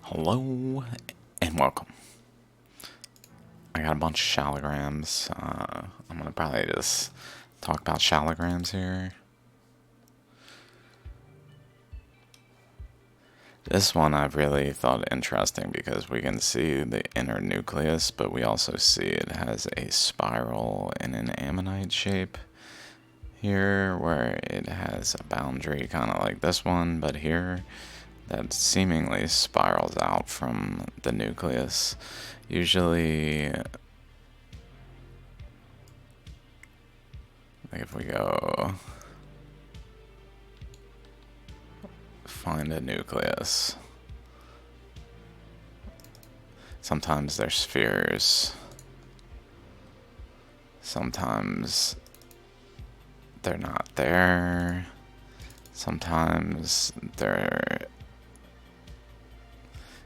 Hello and welcome. I got a bunch of shallograms. I'm gonna probably just talk about shallograms here. This one I've really thought interesting because we can see the inner nucleus, but we also see it has a spiral in an ammonite shape here, where it has a boundary kind of like this one, but here that seemingly spirals out from the nucleus. Usually, like if we go find a nucleus, sometimes they're spheres, sometimes they're not there, sometimes they're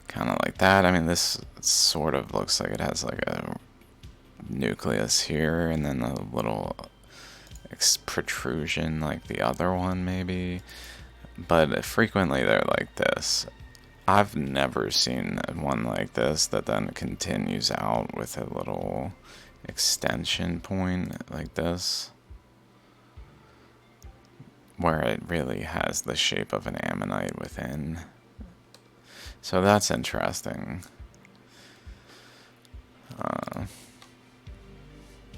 kind of like that. I mean, this sort of looks like it has like a nucleus here and then a little protrusion like the other one maybe, but frequently they're like this. I've never seen one like this that then continues out with a little extension point like this, where it really has the shape of an ammonite within. So that's interesting.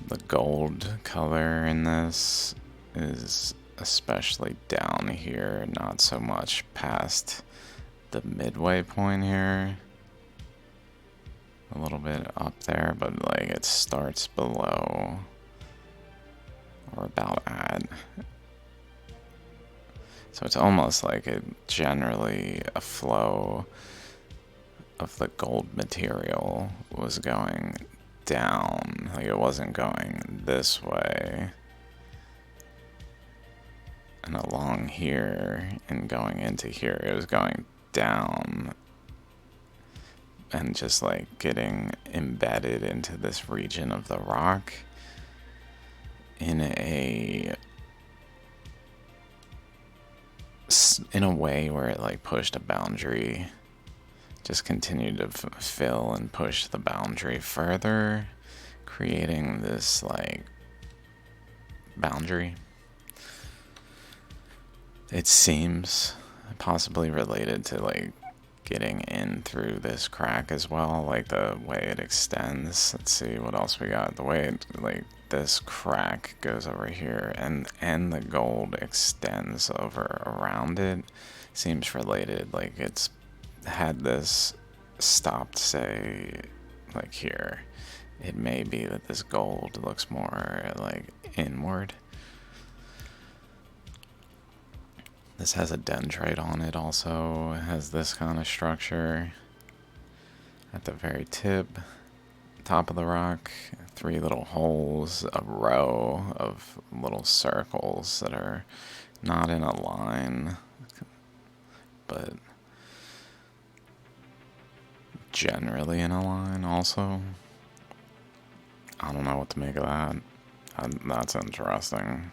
The gold color in this is especially down here, not so much past the midway point here. A little bit up there, but like it starts below or about at. So it's almost like it generally a flow of the gold material was going down, like it wasn't going this way and along here and going into here. It was going down and just like getting embedded into this region of the rock in a way where it like pushed a boundary, just continued to fill and push the boundary further, creating this like boundary. It seems possibly related to like getting in through this crack as well, like the way it extends. Let's see what else we got. The way it, like this crack goes over here and the gold extends over around it seems related. Like it's had this stopped, say, like here. It may be that this gold looks more like inward. This has a dendrite on it also. It has this kind of structure at the very tip, top of the rock. 3 little holes, a row of little circles that are not in a line, but generally in a line also. I don't know what to make of that. That's interesting.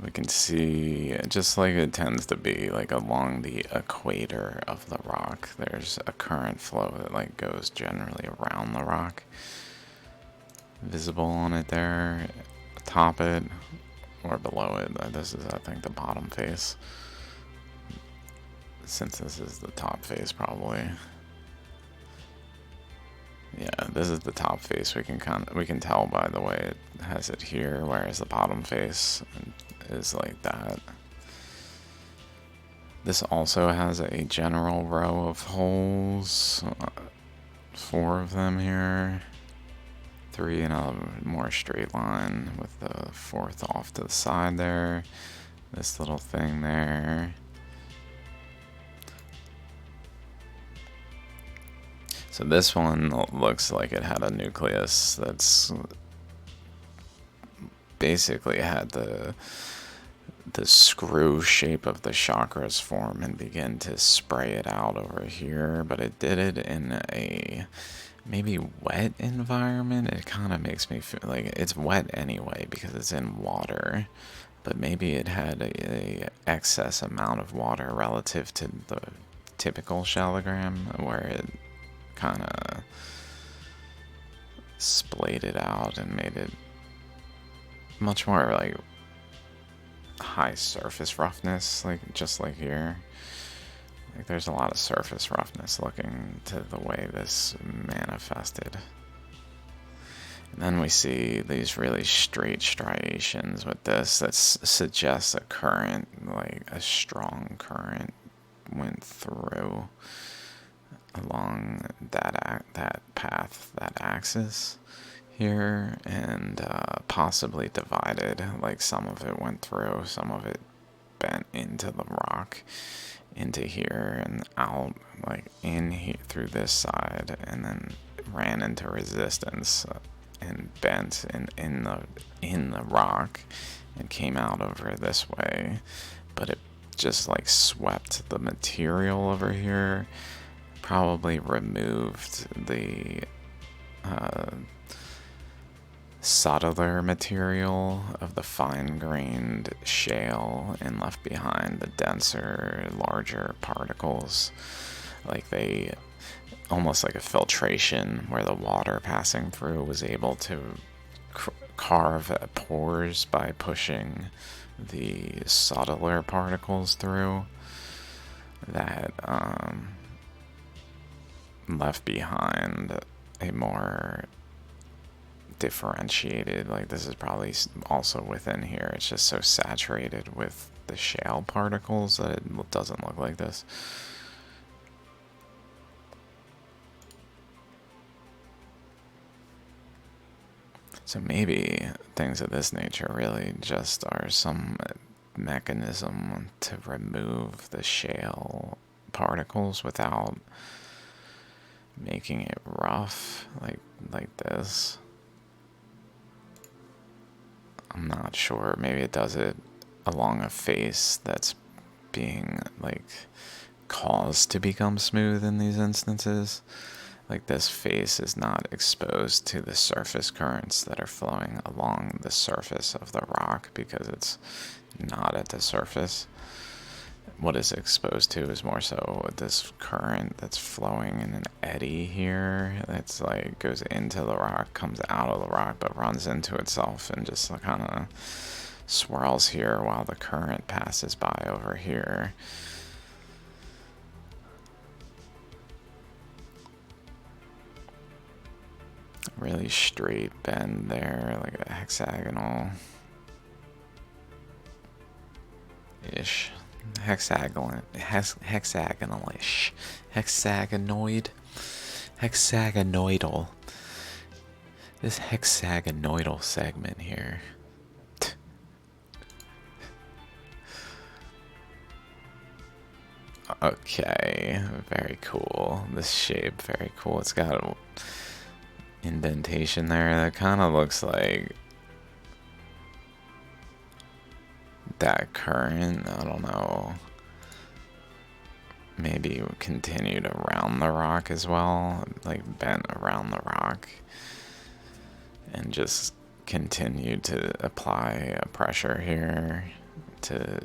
We can see, just like it tends to be, like along the equator of the rock, there's a current flow that like goes generally around the rock. Visible on it there, atop it, or below it. This is, I think, the bottom face. Since this is the top face, probably. Yeah, this is the top face. We can tell by the way it has it here, whereas the bottom face is like that. This also has a general row of holes, 4 of them here, 3 in a more straight line with the 4th off to the side there, this little thing there. So this one looks like it had a nucleus that's basically had the screw shape of the chakras form and begin to spray it out over here, but it did it in a maybe wet environment. It kind of makes me feel like it's wet anyway because it's in water, but maybe it had a excess amount of water relative to the typical shallogram, where it kind of splayed it out and made it much more like high surface roughness, like just like here. Like there's a lot of surface roughness looking to the way this manifested. And then we see these really straight striations with this that suggests a current, like a strong current went through along that path, that axis here, and possibly divided. Like some of it went through, some of it bent into the rock, into here and out, like in here through this side, and then ran into resistance and bent in the rock and came out over this way. But it just like swept the material over here, probably removed the subtler material of the fine-grained shale and left behind the denser, larger particles. Like they, almost like a filtration where the water passing through was able to carve at pores by pushing the subtler particles through that left behind a more differentiated, like this is probably also within here, it's just so saturated with the shale particles that it doesn't look like this. So maybe things of this nature really just are some mechanism to remove the shale particles without making it rough like this. I'm not sure. Maybe it does it along a face that's being like caused to become smooth in these instances. Like this face is not exposed to the surface currents that are flowing along the surface of the rock because it's not at the surface. What is exposed to is more so this current that's flowing in an eddy here. That's like goes into the rock, comes out of the rock, but runs into itself and just kind of swirls here while the current passes by over here. Really straight bend there, like a hexagonal-ish. Hexagonal-ish. Hexagonoidal. This hexagonoidal segment here. Okay, very cool. This shape, very cool. It's got a indentation there that kind of looks like that current. I don't know. Maybe continued around the rock as well, like bent around the rock, and just continued to apply a pressure here to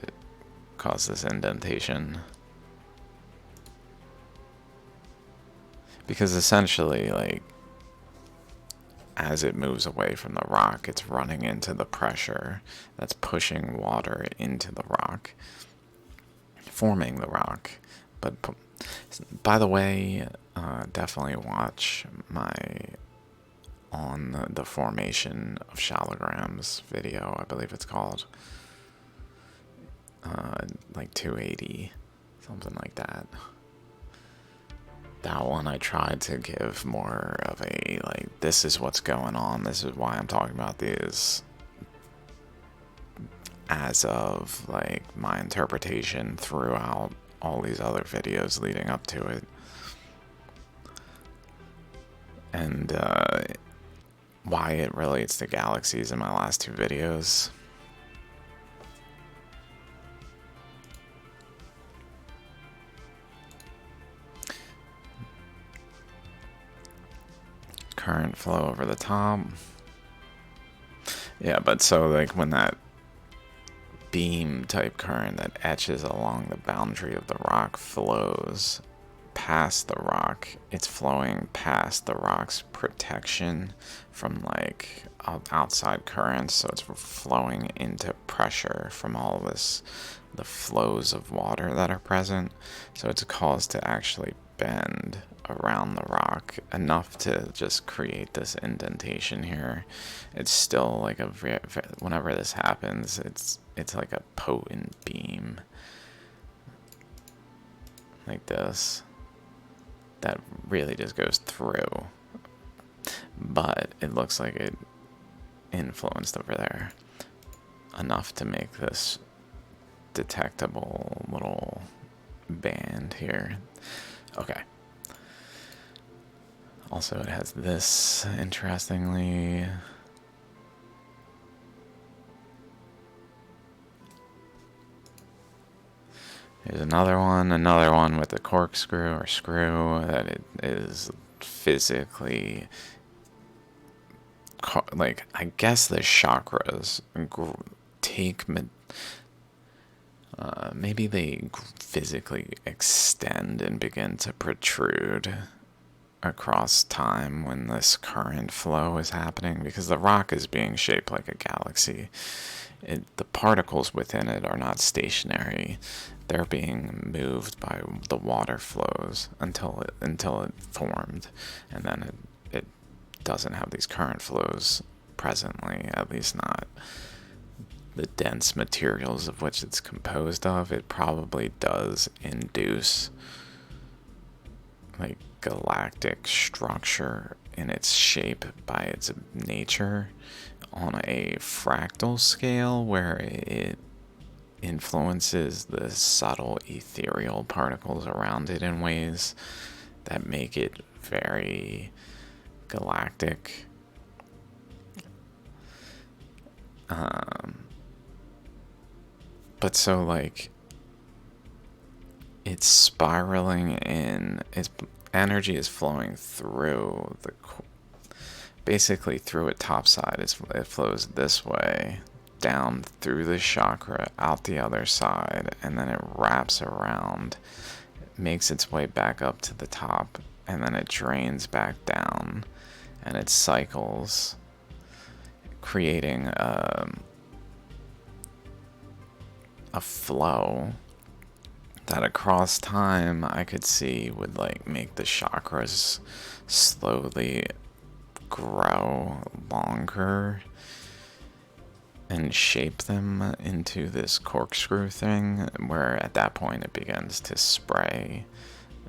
cause this indentation. Because essentially, like, as it moves away from the rock, it's running into the pressure that's pushing water into the rock, forming the rock. But by the way, definitely watch my on the formation of shallograms video, I believe it's called, like 280, something like that. That one I tried to give more of a, like, this is what's going on, this is why I'm talking about these, as of, like, my interpretation throughout all these other videos leading up to it. And, why it relates to galaxies in my last two videos. Current flow over the top. Yeah, but so like when that beam type current that etches along the boundary of the rock flows past the rock. It's flowing past the rock's protection from like outside currents, so it's flowing into pressure from all this, the flows of water that are present. So it's caused to actually bend around the rock enough to just create this indentation here. It's still like whenever this happens, it's like a potent beam like this that really just goes through, but it looks like it influenced over there enough to make this detectable little band here. Okay. Also, it has this, interestingly. Here's another one with a corkscrew or screw that it is physically, like, I guess the chakras take, maybe they physically extend and begin to protrude across time when this current flow is happening, because the rock is being shaped like a galaxy. The particles within it are not stationary. They're being moved by the water flows until it formed, and then it doesn't have these current flows presently, at least not the dense materials of which it's composed of. It probably does induce like galactic structure in its shape by its nature on a fractal scale, where it influences the subtle ethereal particles around it in ways that make it very galactic. But so like it's spiraling in, its energy is flowing through basically through it topside. It flows this way, down through the chakra, out the other side, and then it wraps around, makes its way back up to the top, and then it drains back down, and it cycles, creating a flow that across time I could see would like make the chakras slowly grow longer and shape them into this corkscrew thing, where at that point it begins to spray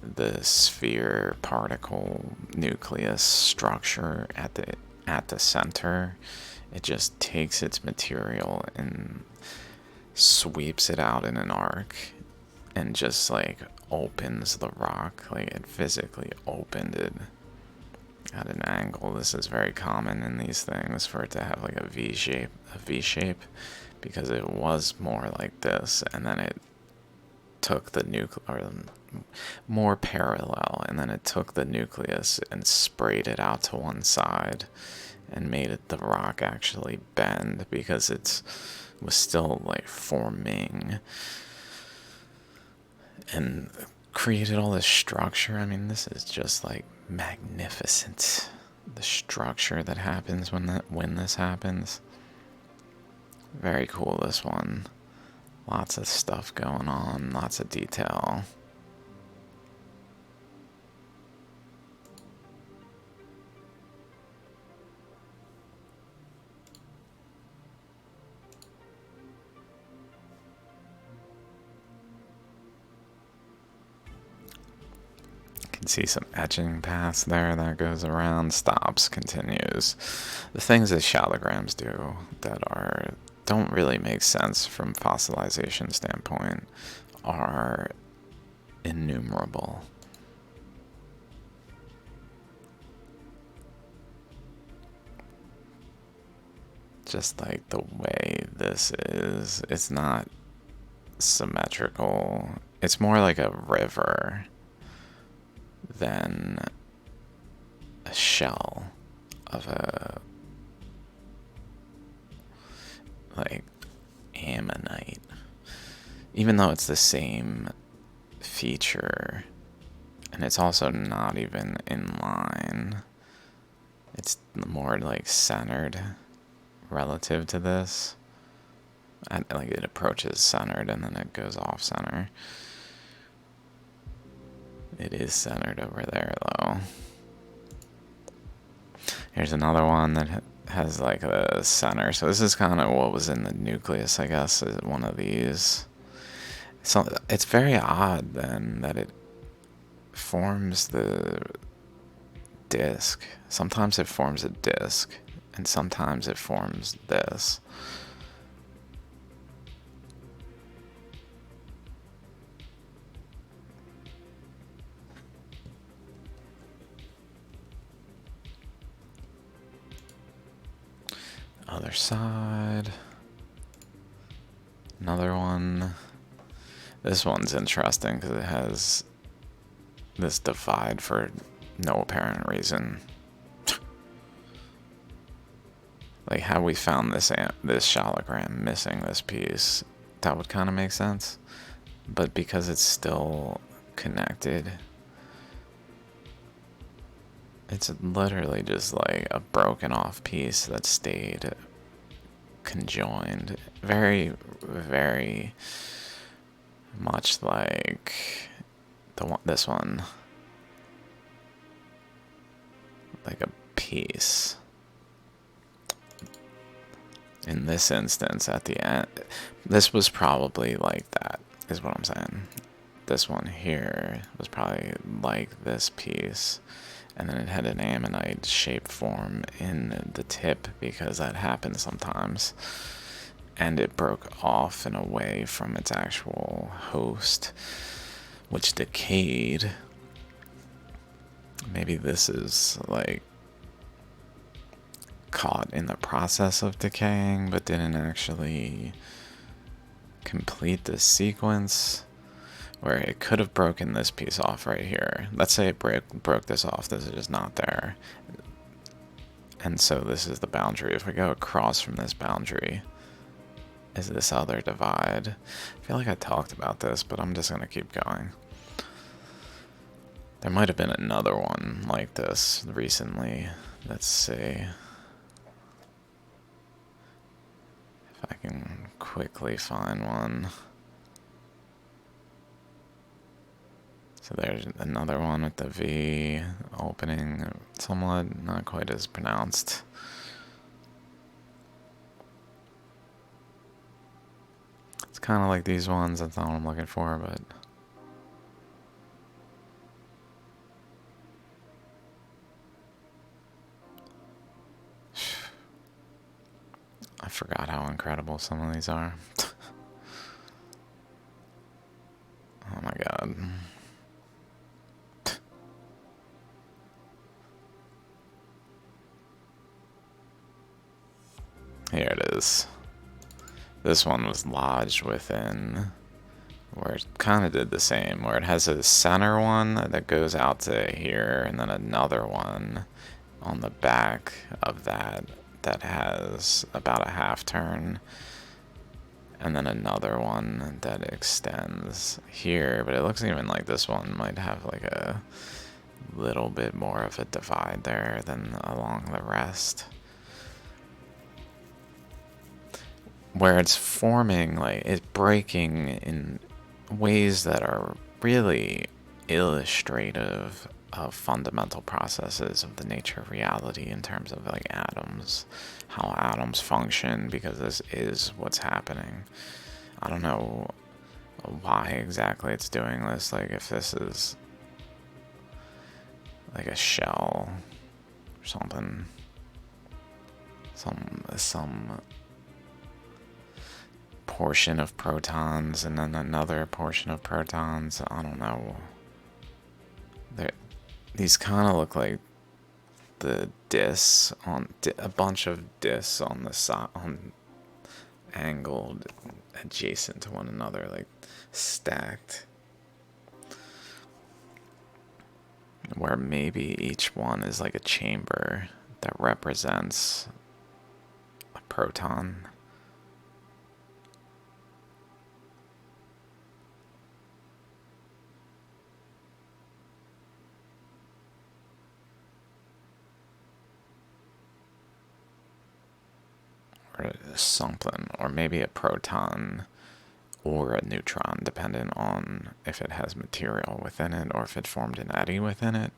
the sphere particle nucleus structure at the center. It just takes its material and sweeps it out in an arc and just like opens the rock, like it physically opened it at an angle. This is very common in these things, for it to have like a V shape, because it was more like this, and then it took the more parallel, and then it took the nucleus and sprayed it out to one side and made the rock actually bend, because it was still like forming, and created all this structure. I mean, this is just like magnificent, the structure that happens when this happens. Very cool, this one. Lots of stuff going on, lots of detail. Can see some etching paths there that goes around, stops, continues. The things that shallograms do that don't really make sense from fossilization standpoint are innumerable. Just like the way this is, it's not symmetrical. It's more like a river than a shell of a like ammonite. Even though it's the same feature, and it's also not even in line. It's more like centered relative to this. And like it approaches centered and then it goes off center. It is centered over there though. Here's another one that has like a center. So this is kind of what was in the nucleus, I guess, is one of these. So it's very odd then that it forms the disc. Sometimes it forms a disc and sometimes it forms this. Other side. Another one. This one's interesting because it has this divide for no apparent reason. Like how we found this shallogram missing this piece, that would kind of make sense. But because it's still connected, it's literally just like a broken off piece that stayed conjoined. Very, very much like this one. Like a piece. In this instance, at the end, this was probably like that, is what I'm saying. This one here was probably like this piece, and then it had an ammonite shape form in the tip because that happens sometimes. And it broke off and away from its actual host, which decayed. Maybe this is like caught in the process of decaying but didn't actually complete the sequence, where it could have broken this piece off right here. Let's say it broke this off. This is just not there. And so this is the boundary. If we go across from this boundary is this other divide. I feel like I talked about this, but I'm just going to keep going. There might have been another one like this recently. Let's see if I can quickly find one. So there's another one with the V opening, somewhat not quite as pronounced. It's kind of like these ones, that's not what I'm looking for, but I forgot how incredible some of these are. Oh my god. Here it is. This one was lodged within, where it kind of did the same, where it has a center one that goes out to here, and then another one on the back of that that has about a half turn, and then another one that extends here, but it looks even like this one might have like a little bit more of a divide there than along the rest. Where it's forming, like, it's breaking in ways that are really illustrative of fundamental processes of the nature of reality in terms of like atoms, how atoms function, because this is what's happening. I don't know why exactly it's doing this, like if this is like a shell or something, some portion of protons and then another portion of protons. I don't know. These kind of look like the discs on a bunch of discs on the side, on angled adjacent to one another, like stacked, where maybe each one is like a chamber that represents a proton. or something, or maybe a proton or a neutron, depending on if it has material within it or if it formed an eddy within it.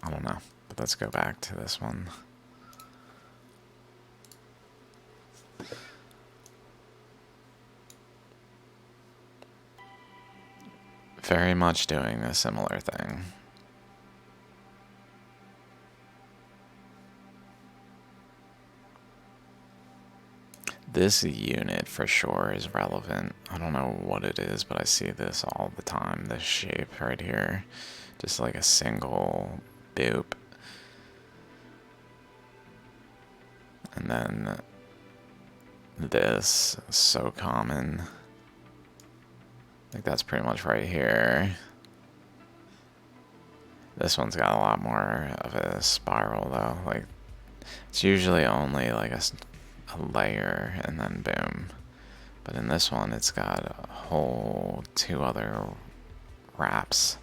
I don't know, but let's go back to this one. Very much doing a similar thing. This unit for sure is relevant. I don't know what it is, but I see this all the time. This shape right here. Just like a single boop. And then this is so common. Like that's pretty much right here. This one's got a lot more of a spiral though. Like it's usually only like a layer and then boom. But in this one, it's got a whole 2 other wraps.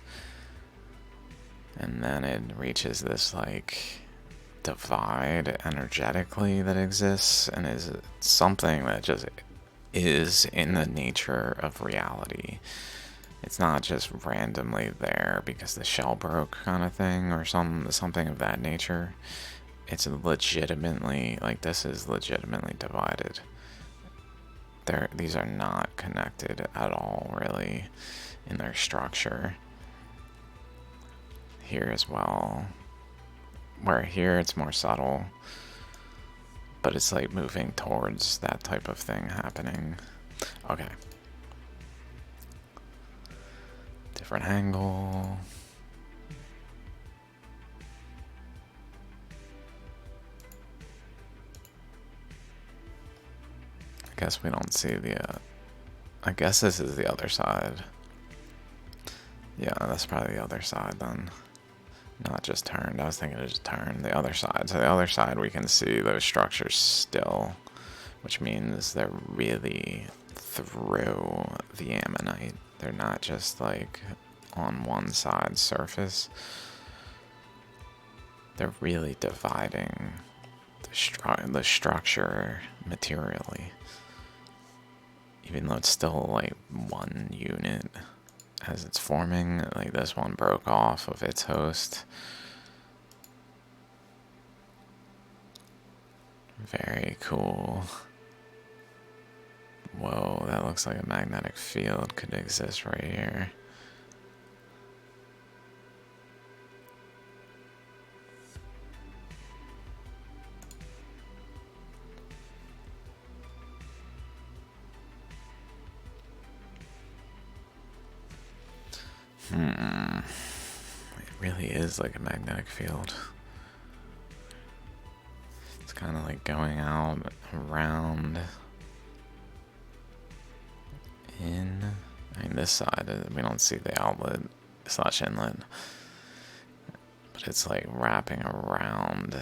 And then it reaches this like divide energetically that exists and is something that just is in the nature of reality. It's not just randomly there because the shell broke kind of thing or something of that nature. It's legitimately, like this is legitimately divided. These are not connected at all really in their structure. Here as well. Where here it's more subtle, but it's like moving towards that type of thing happening. Okay. Different angle. I guess we don't see the, I guess this is the other side. Yeah, that's probably the other side then. Not just turned. I was thinking it just turned the other side. So the other side we can see those structures still, which means they're really through the ammonite. They're not just like on one side surface. They're really dividing the structure materially. Even though it's still like one unit as it's forming, like this one broke off of its host. Very cool. Whoa, that looks like a magnetic field could exist right here. It really is like a magnetic field. It's kind of like going out, around, in. I mean, this side, we don't see the outlet slash inlet, but it's like wrapping around.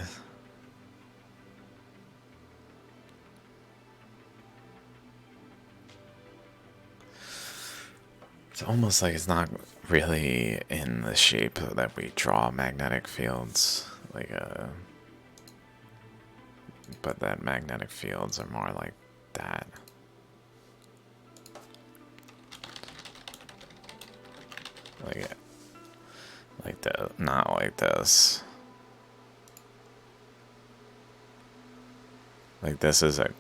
It's almost like it's not really in the shape that we draw magnetic fields, like but that magnetic fields are more like that. Like the, not like this. Like this is a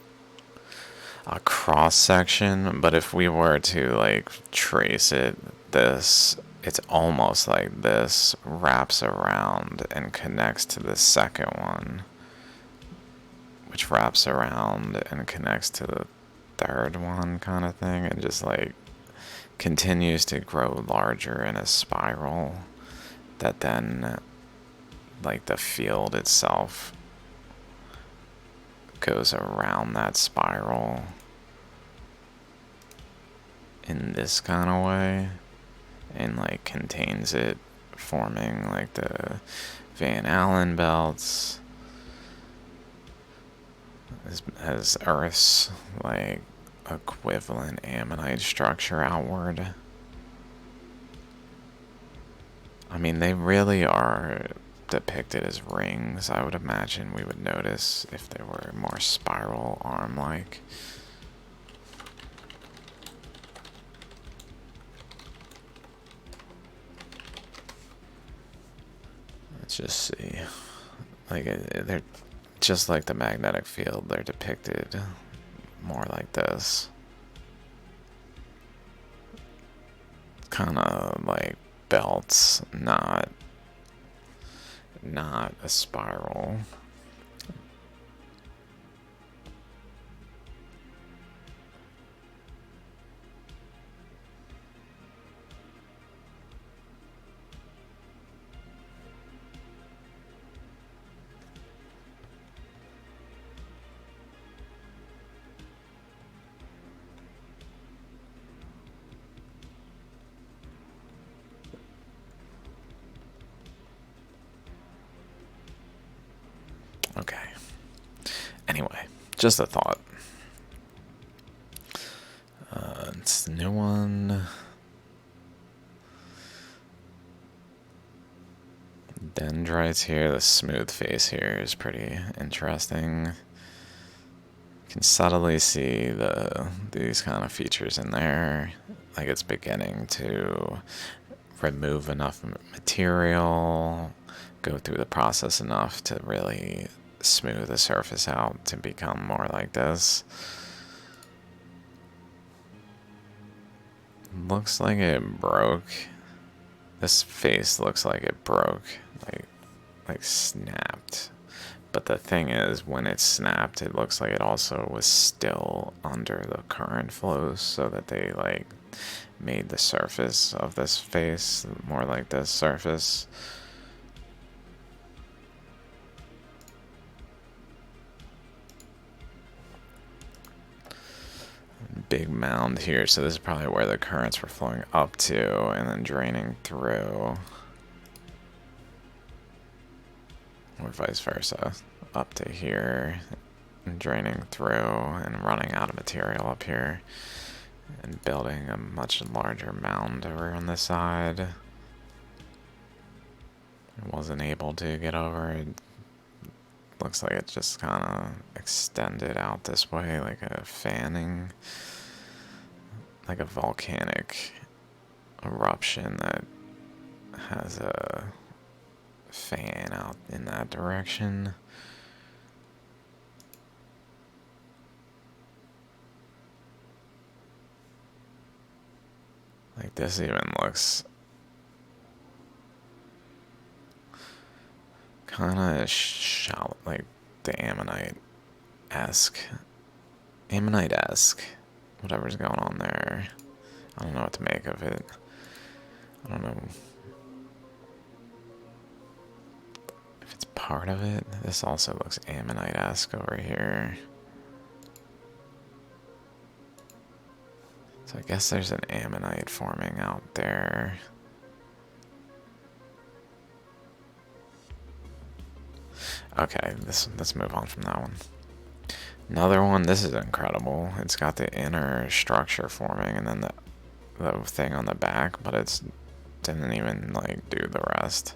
cross section, but if we were to like trace it, it's almost like this wraps around and connects to the second one, which wraps around and connects to the third one kind of thing, and just like continues to grow larger in a spiral that then like the field itself goes around that spiral in this kind of way and like contains it, forming like the Van Allen belts as Earth's like equivalent ammonite structure outward. I mean, they really are depicted as rings, I would imagine we would notice if they were more spiral arm-like. Let's just see. Like, they're just like the magnetic field, they're depicted more like this. Kind of like belts, not a spiral. Okay. Anyway, just a thought. It's the new one. Dendrites here, the smooth face here is pretty interesting. You can subtly see these kind of features in there. Like it's beginning to remove enough material, go through the process enough to really smooth the surface out to become more like this. Looks like it broke. This face looks like it broke, like snapped. But the thing is, when it snapped, it looks like it also was still under the current flows, so that they like made the surface of this face more like this surface. Big mound here, so this is probably where the currents were flowing up to and then draining through, or vice versa, up to here and draining through and running out of material up here and building a much larger mound over on this side. It wasn't able to get over it. Looks like it just kind of extended out this way like a fanning, like a volcanic eruption that has a fan out in that direction. Like this even looks kind of shallow, like the Ammonite-esque. Ammonite-esque. Whatever's going on there. I don't know what to make of it. I don't know if it's part of it. This also looks Ammonite-esque over here. So I guess there's an Ammonite forming out there. Okay, let's move on from that one. Another one, this is incredible. It's got the inner structure forming and then the thing on the back, but it didn't even like do the rest.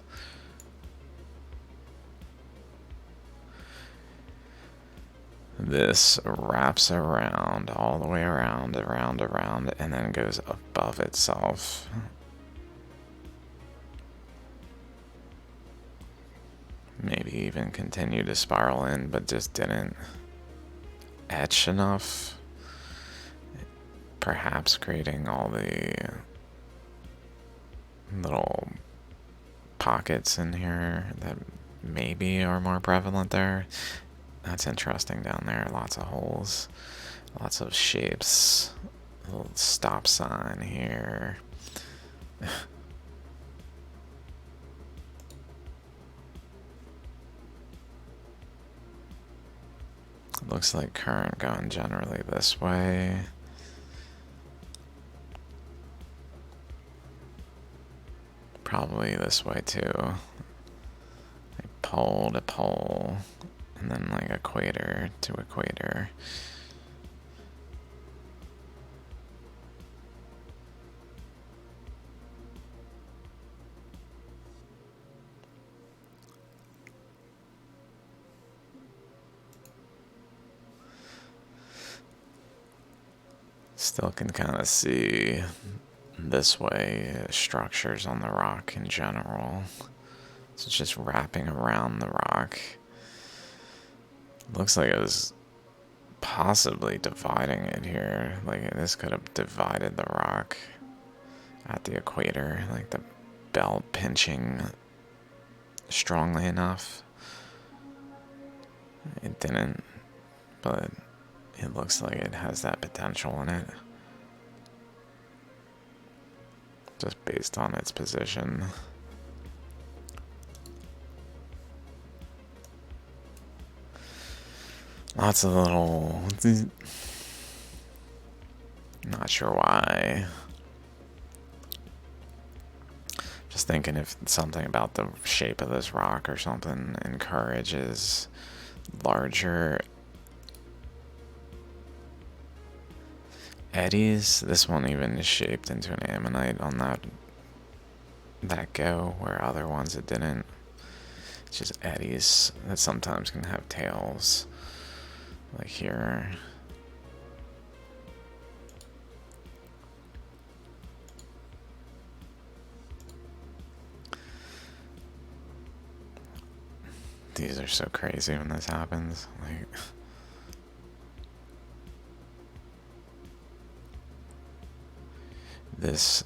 This wraps around, all the way around, and then goes above itself. Maybe even continue to spiral in, but just didn't etch enough. Perhaps creating all the little pockets in here that maybe are more prevalent there. That's interesting down there. Lots of holes, lots of shapes. A little stop sign here. Looks like current going generally this way. Probably this way too. Like pole to pole. And then like equator to equator. Still can kind of see this way structures on the rock in general. So it's just wrapping around the rock. Looks like it was possibly dividing it here. Like this could have divided the rock at the equator, like the belt pinching strongly enough. It didn't, but it looks like it has that potential in it. Just based on its position. Lots of little... Not sure why. Just thinking if something about the shape of this rock or something encourages larger eddies. This one even is shaped into an ammonite on that go, where other ones it didn't. It's just eddies that sometimes can have tails, like here. These are so crazy when this happens. Like, this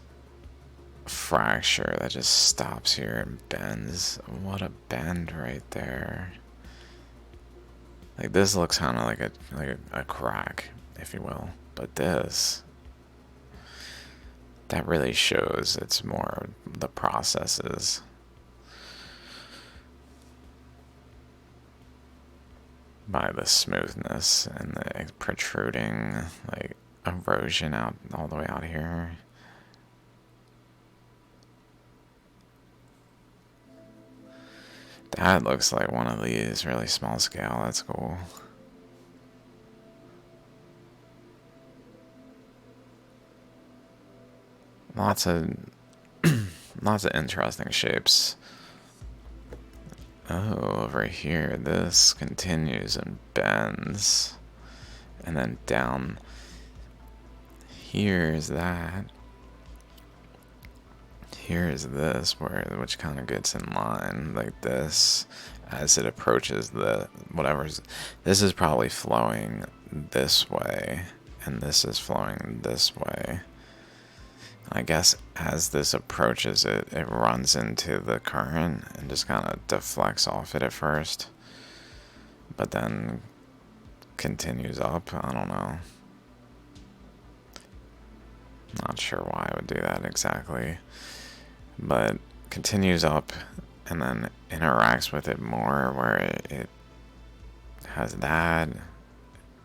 fracture that just stops here and bends. What a bend right there. Like this looks kind of like a crack, if you will. But this, that really shows it's more the processes. By the smoothness and the protruding, like, erosion out all the way out here. That looks like one of these, really small scale. That's cool. Lots of lots of interesting shapes. Oh, over here, this continues and bends. And then down here's that. Here's this, which kind of gets in line like this as it approaches the whatever's. This is probably flowing this way, and this is flowing this way. I guess as this approaches it, it runs into the current and just kind of deflects off it at first, but then continues up. I don't know. Not sure why I would do that exactly, but continues up and then interacts with it more, where it has that,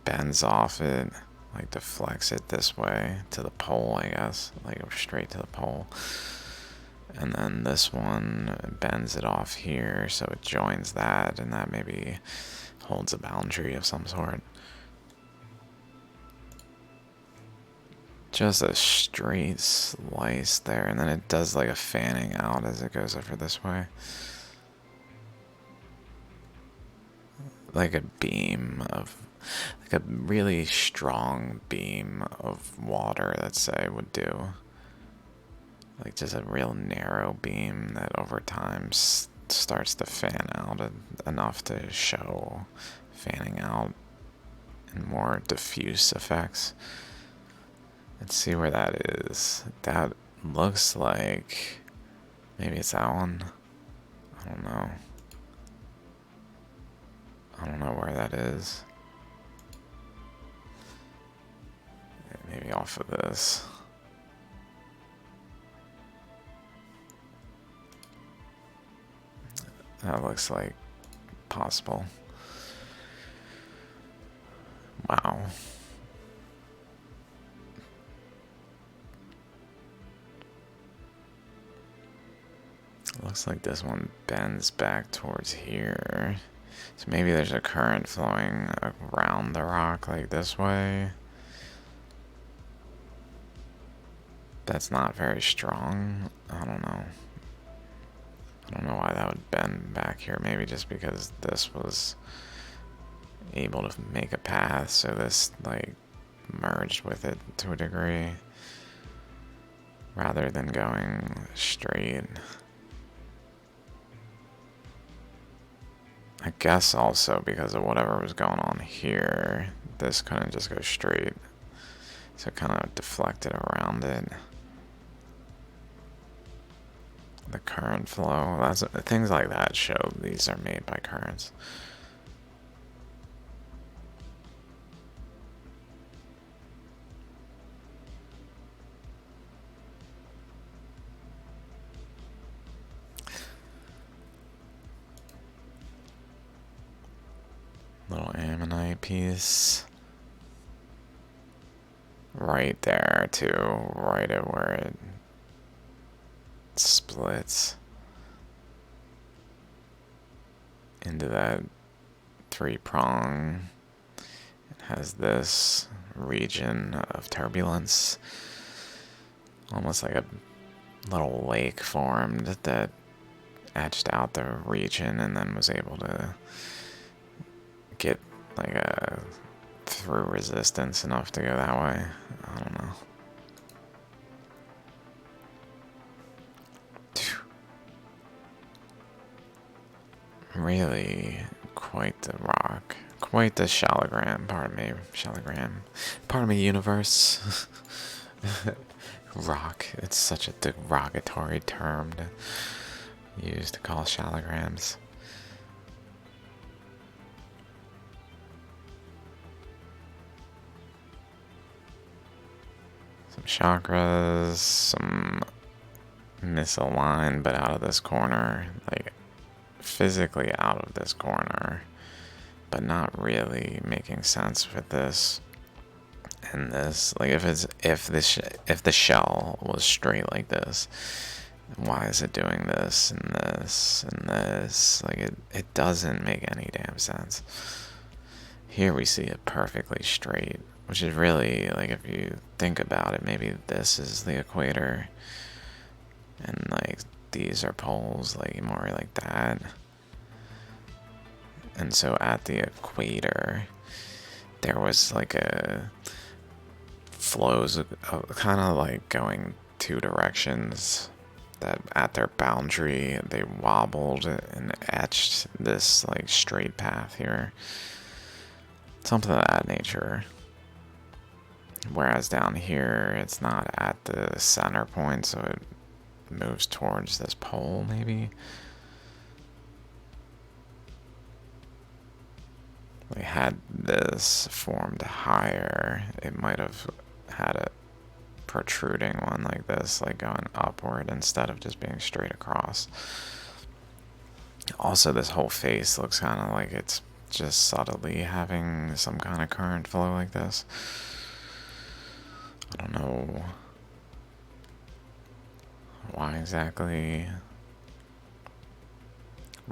bends off it, like deflects it this way to the pole, I guess, like straight to the pole. And then this one bends it off here, so it joins that, and that maybe holds a boundary of some sort. Just a straight slice there, and then it does like a fanning out as it goes over this way. Like a beam of, like a really strong beam of water, let's say, would do. Like just a real narrow beam that over time starts to fan out enough to show fanning out and more diffuse effects. Let's see where that is. That looks like maybe it's that one. I don't know. I don't know where that is. Maybe off of this. That looks like possible. Wow. Looks like this one bends back towards here. So maybe there's a current flowing around the rock like this way. That's not very strong. I don't know. I don't know why that would bend back here. Maybe just because this was able to make a path, so this like merged with it to a degree, rather than going straight. I guess also because of whatever was going on here, this couldn't just go straight, so it kind of deflected around it. The current flow, things like that show these are made by currents. Little ammonite piece. Right there too, right at where it splits into that three-prong. It has this region of turbulence, almost like a little lake formed that etched out the region and then was able to get like a through resistance enough to go that way. I don't know. Really quite the rock. Quite the shallogram, pardon me, shallogram. Pardon me, universe. Rock, it's such a derogatory term to use to call shallograms. Some chakras, some misaligned, but out of this corner, like physically out of this corner, but not really making sense with this and this. Like if the shell was straight like this, why is it doing this and this and this? Like it doesn't make any damn sense. Here we see it perfectly straight, which is really, like, if you think about it, maybe this is the equator and like these are poles, like more like that. And so at the equator there was like a flows of kind of like going two directions, that at their boundary they wobbled and etched this like straight path here, something of that nature. Whereas down here it's not at the center point, so it moves towards this pole maybe. We had this formed higher, it might have had a protruding one like this, like going upward instead of just being straight across. Also, this whole face looks kind of like it's just subtly having some kind of current flow like this. I don't know why exactly.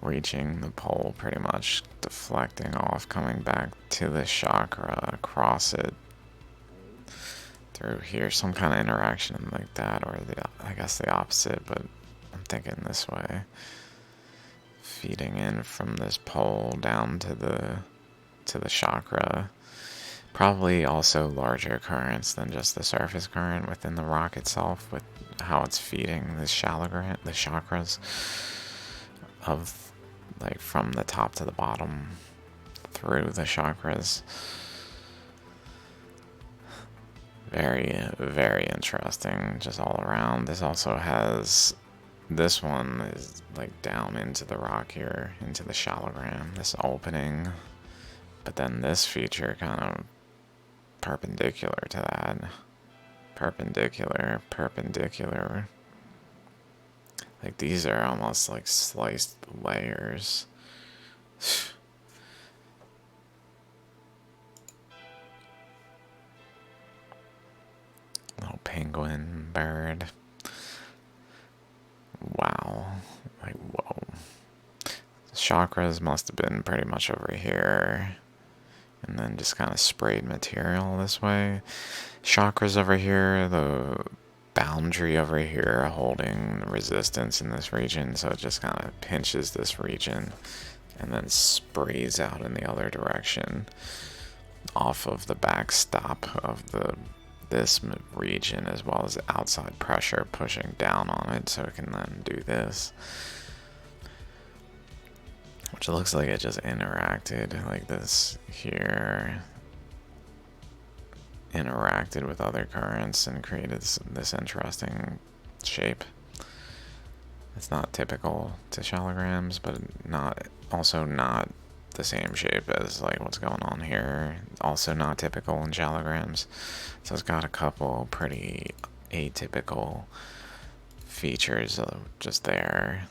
Reaching the pole, pretty much deflecting off, coming back to the chakra, across it, through here, some kind of interaction like that, or I guess the opposite, but I'm thinking this way. Feeding in from this pole down to the chakra. Probably also larger currents than just the surface current within the rock itself, with how it's feeding the chakras of, like, from the top to the bottom through the chakras. Very, very interesting, just all around. This also has, this one is like down into the rock here, into the shallogram, this opening. But then this feature kind of perpendicular to that. Perpendicular, perpendicular. Like these are almost like sliced layers. Little penguin bird. Wow. Like, whoa. Chakras must have been pretty much over here. And then just kind of sprayed material this way. Chakras over here, the boundary over here holding resistance in this region, so it just kind of pinches this region and then sprays out in the other direction. off of the backstop of this region, as well as outside pressure pushing down on it, so it can then do this. Which looks like it just interacted like this here. Interacted with other currents and created this interesting shape. It's not typical to shallograms, but also not the same shape as like what's going on here. Also not typical in shallograms. So it's got a couple pretty atypical features just there.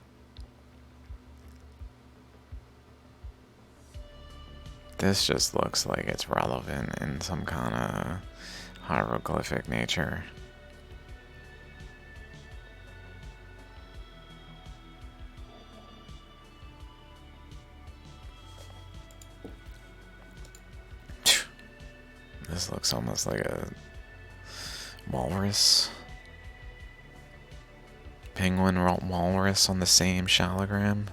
This just looks like it's relevant in some kind of hieroglyphic nature. This looks almost like a walrus. Penguin walrus on the same shallogram.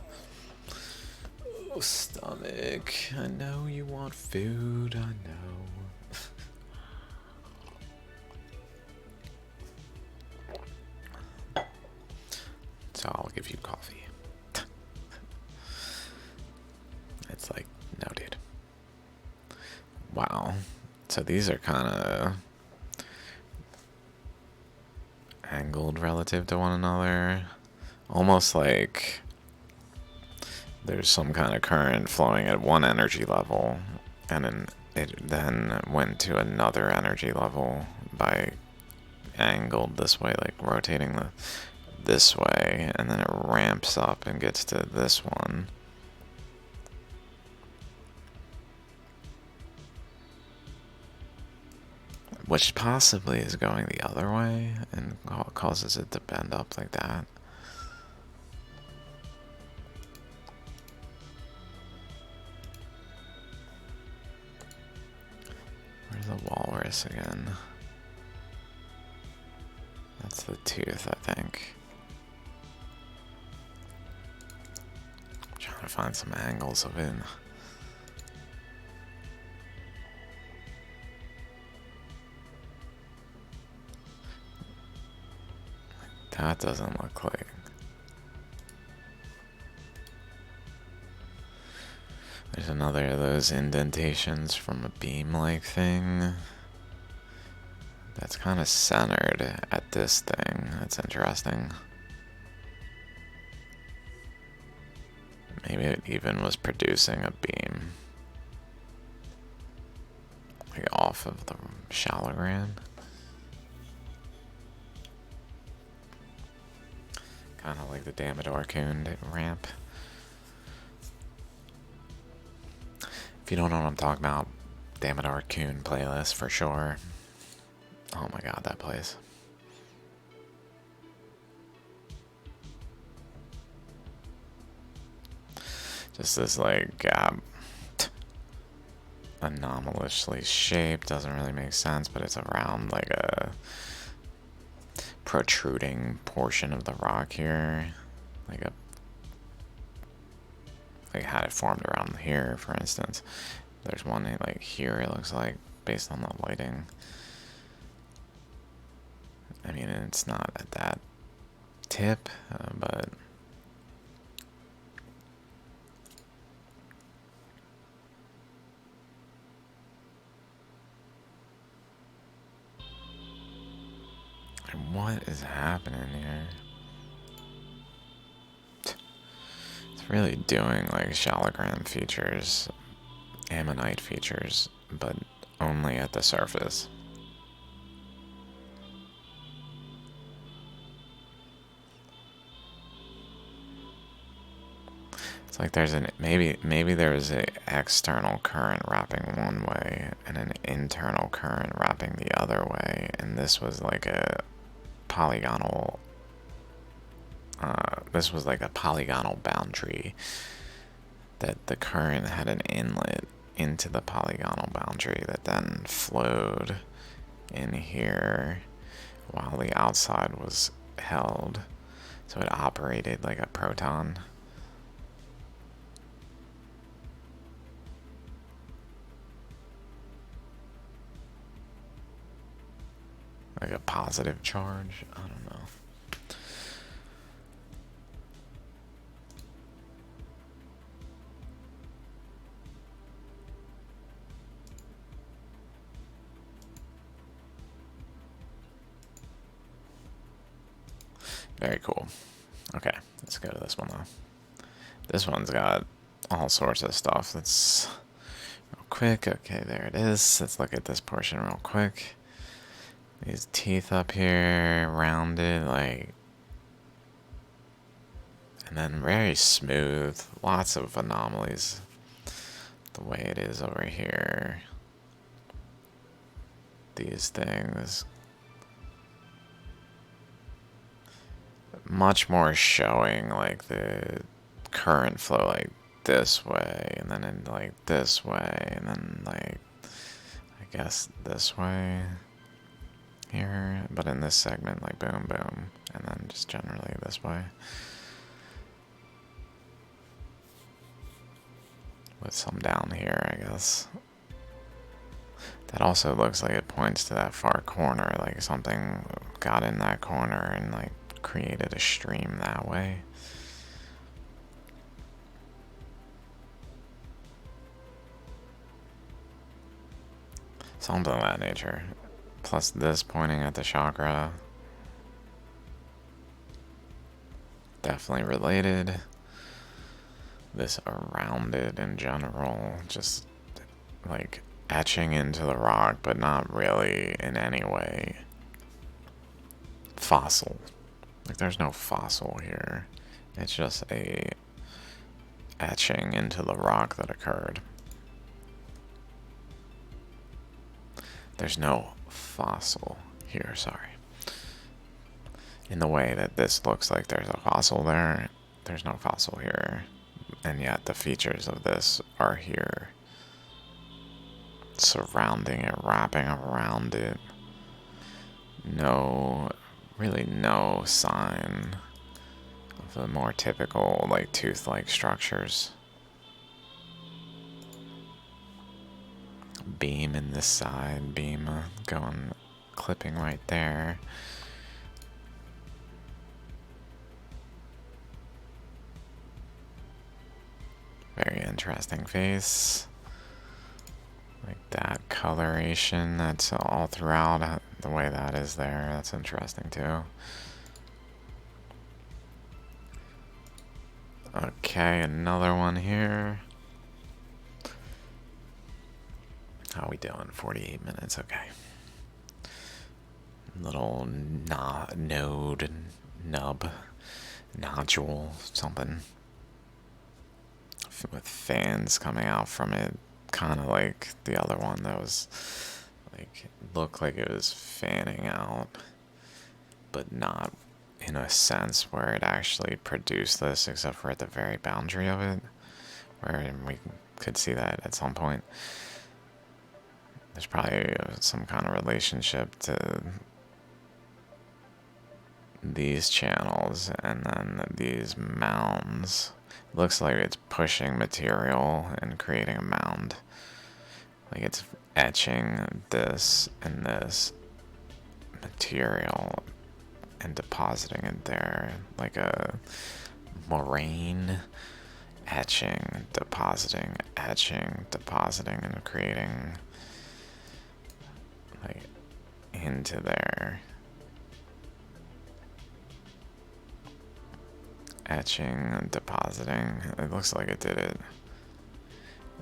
Oh, stomach. I know you want food. I know. So I'll give you coffee. It's like, no, dude. Wow. So these are kind of angled relative to one another. Almost like there's some kind of current flowing at one energy level, and then it then went to another energy level by angled this way, like rotating this way, and then it ramps up and gets to this one. Which possibly is going the other way and causes it to bend up like that. Where's the walrus again? That's the tooth, I think. I'm trying to find some angles of it. That doesn't look like. There's another of those indentations from a beam-like thing. That's kind of centered at this thing. That's interesting. Maybe it even was producing a beam. Like off of the shallogram. Kind of like the Damodar Coon ramp. If you don't know what I'm talking about, Damodar Coon playlist for sure. Oh my god, that place. Just this like gap. Anomalously shaped, doesn't really make sense, but it's around like a protruding portion of the rock here. Like had it formed around here, for instance. There's one like here, it looks like, based on the lighting. I mean, it's not at that tip, but what is happening here? It's really doing like shallogram features, ammonite features, but only at the surface. It's like there's maybe there is a external current wrapping one way and an internal current wrapping the other way, and this was like a polygonal. This was like a polygonal boundary that the current had an inlet into the polygonal boundary that then flowed in here while the outside was held. So it operated like a proton. Like a positive charge? I don't know. Very cool. Okay, let's go to this one though. This one's got all sorts of stuff. Let's real quick. Okay, there it is. Let's look at this portion real quick. These teeth up here, rounded, like, and then very smooth. Lots of anomalies. The way it is over here. These things. Much more showing, like, the current flow, like, this way, and then in, like, this way, and then, like, I guess this way here, but in this segment, like, boom, boom, and then just generally this way. With some down here, I guess. That also looks like it points to that far corner, like something got in that corner and, like, created a stream that way. Something of that nature. Plus this pointing at the chakra. Definitely related. This around it in general, just like etching into the rock, but not really in any way fossil. Like there's no fossil here. It's just a etching into the rock that occurred. There's no fossil here, sorry. In the way that this looks like there's a fossil there, there's no fossil here. And yet the features of this are here. Surrounding it, wrapping around it. Really no sign of the more typical, like, tooth-like structures. Beam in this side, beam going, clipping right there. Very interesting face. Like that coloration that's all throughout, the way that is there, that's interesting too. Okay, another one here. How are we doing? 48 minutes, okay. Little node, nub, nodule, something. With fans coming out from it, kind of like the other one that was, like, looked like it was fanning out, but not in a sense where it actually produced this, except for at the very boundary of it, where we could see that at some point. There's probably some kind of relationship to these channels and then these mounds. It looks like it's pushing material and creating a mound. Like it's etching this and this material and depositing it there, like a moraine. Etching, depositing, and creating, like, into there. Etching, depositing. It looks like it did it.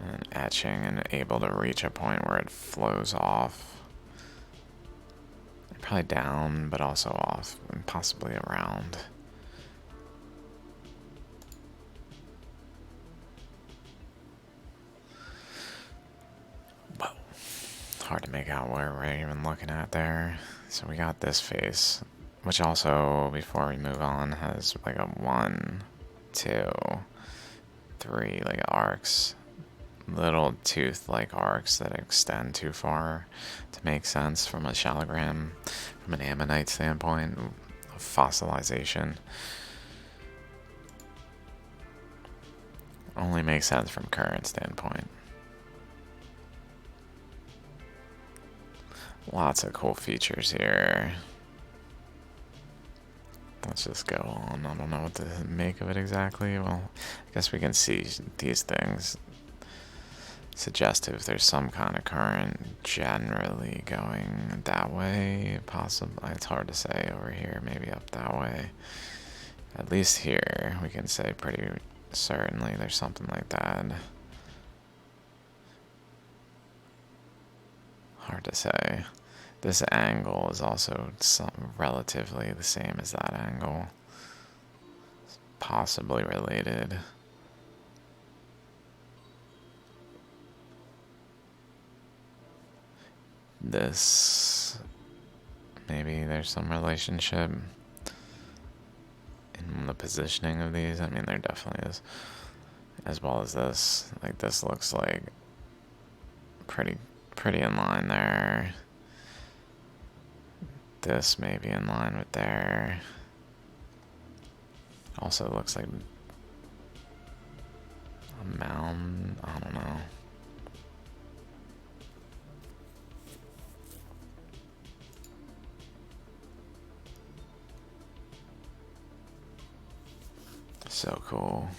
And etching and able to reach a point where it flows off. Probably down, but also off, and possibly around. Whoa. Hard to make out where we're even looking at there. So we got this face, which also, before we move on, has like a 1, 2, 3, like arcs. Little tooth-like arcs that extend too far to make sense from a shallogram, from an ammonite standpoint of fossilization. Only makes sense from current standpoint. Lots of cool features here. Let's just go on. I don't know what to make of it exactly. Well, I guess we can see these things. Suggestive there's some kind of current generally going that way. Possibly. It's hard to say over here. Maybe up that way. At least here, we can say pretty certainly there's something like that. Hard to say. This angle is also relatively the same as that angle. Possibly related. This, maybe there's some relationship in the positioning of these. I mean, there definitely is. As well as this. Like, this looks like pretty in line there. This may be in line with there. Also looks like a mound. I don't know. So cool.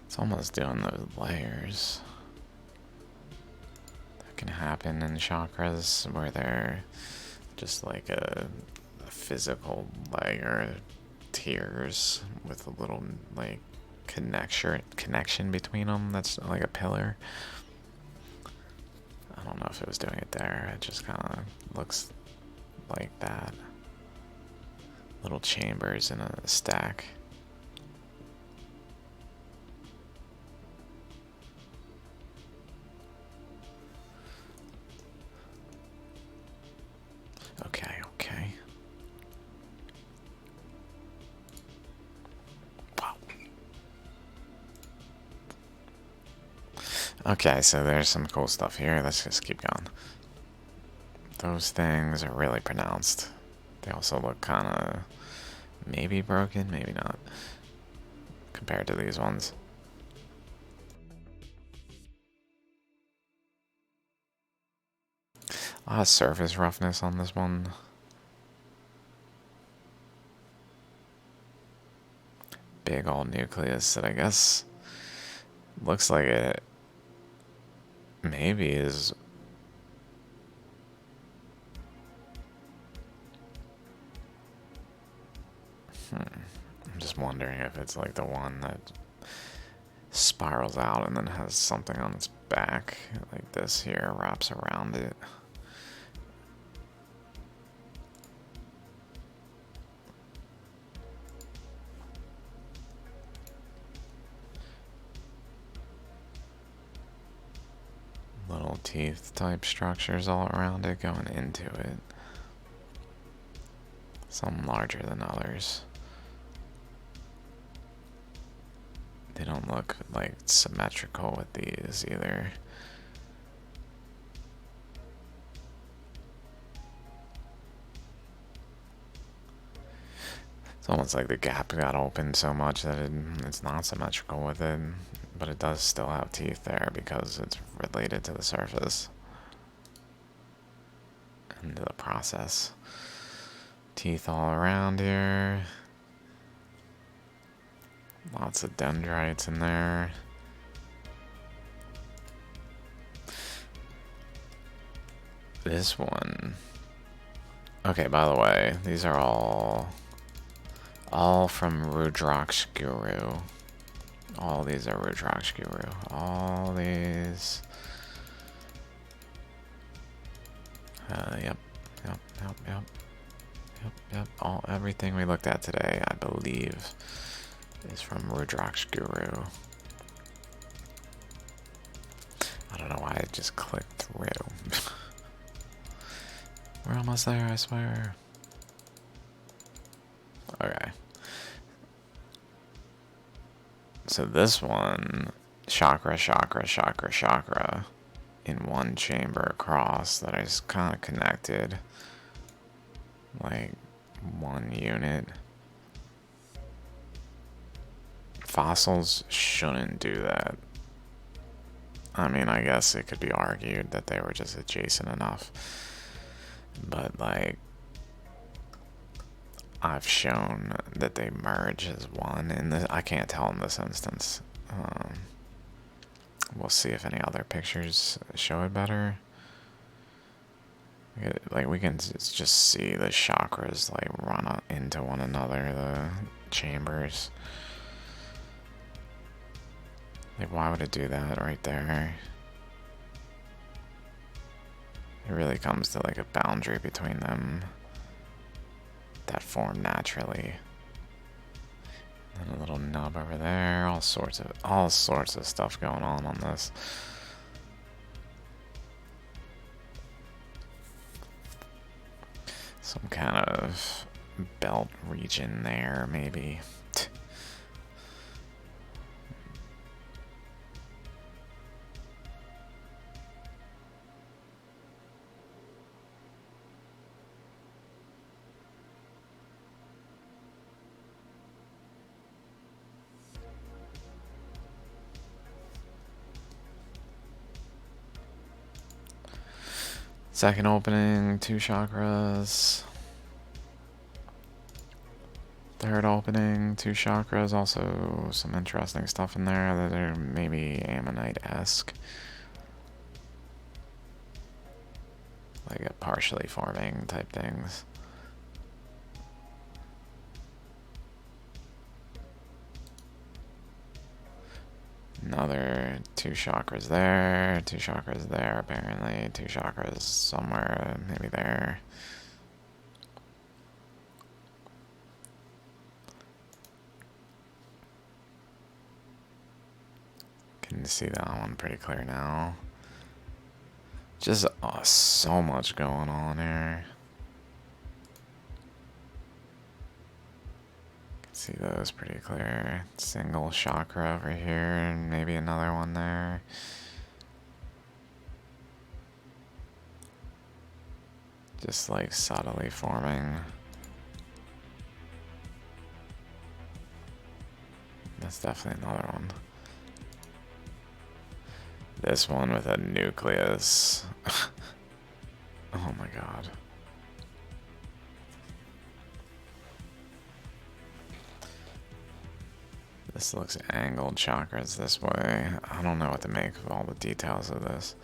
It's almost doing those layers that can happen in chakras where they're just like a physical layer, tiers with a little like connection between them. That's like a pillar. I don't know if it was doing it there. It just kind of looks like that. Little chambers in a stack. Okay, okay. Wow. Okay, so there's some cool stuff here. Let's just keep going. Those things are really pronounced. They also look kind of maybe broken, maybe not, compared to these ones. A lot of surface roughness on this one. Big old nucleus that I guess looks like it maybe is I'm just wondering if it's like the one that spirals out and then has something on its back like this here, wraps around it. Little teeth type structures all around it going into it. Some larger than others. They don't look like symmetrical with these either. It's almost like the gap got opened so much that it's not symmetrical with it, but it does still have teeth there because it's related to the surface and to the process. Teeth all around here. Lots of dendrites in there. This one. Okay, by the way, these are all from Rudraksh Guru. All these are Rudraksh Guru. All these. Yep. Everything we looked at today, I believe, is from Rudraksh Guru. I don't know why I just clicked through. We're almost there, I swear. Okay. So this one, chakra, in one chamber across that is kind of connected. Like one unit. Fossils shouldn't do that. I mean, I guess it could be argued that they were just adjacent enough. But, like, I've shown that they merge as one. I can't tell in this instance. We'll see if any other pictures show it better. Like, we can just see the chakras, like, run into one another, the chambers. Like, why would it do that right there? It really comes to, like, a boundary between them that form naturally. And a little nub over there, all sorts of stuff going on this. Some kind of belt region there, maybe. Second opening, 2 chakras. Third opening, 2 chakras. Also some interesting stuff in there that are maybe ammonite-esque. Like a partially forming type things. Another 2 chakras there, 2 chakras there, apparently. 2 chakras somewhere, maybe there. Can see that one pretty clear now. Just so much going on here. See those pretty clear. Single chakra over here, and maybe another one there. Just like subtly forming. That's definitely another one. This one with a nucleus. Oh my god. This looks angled chakras this way. I don't know what to make of all the details of this.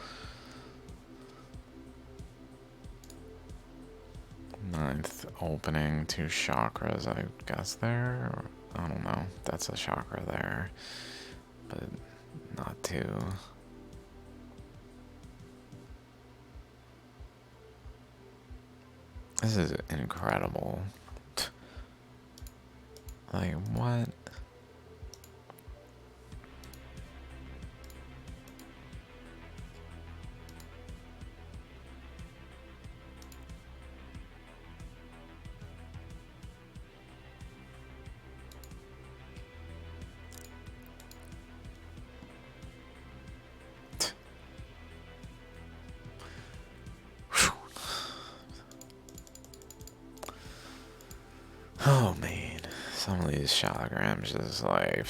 9th opening, 2 chakras, I guess there. I don't know. That's a chakra there, but not 2. This is incredible. Like, what? Oh man, some of these holograms is like...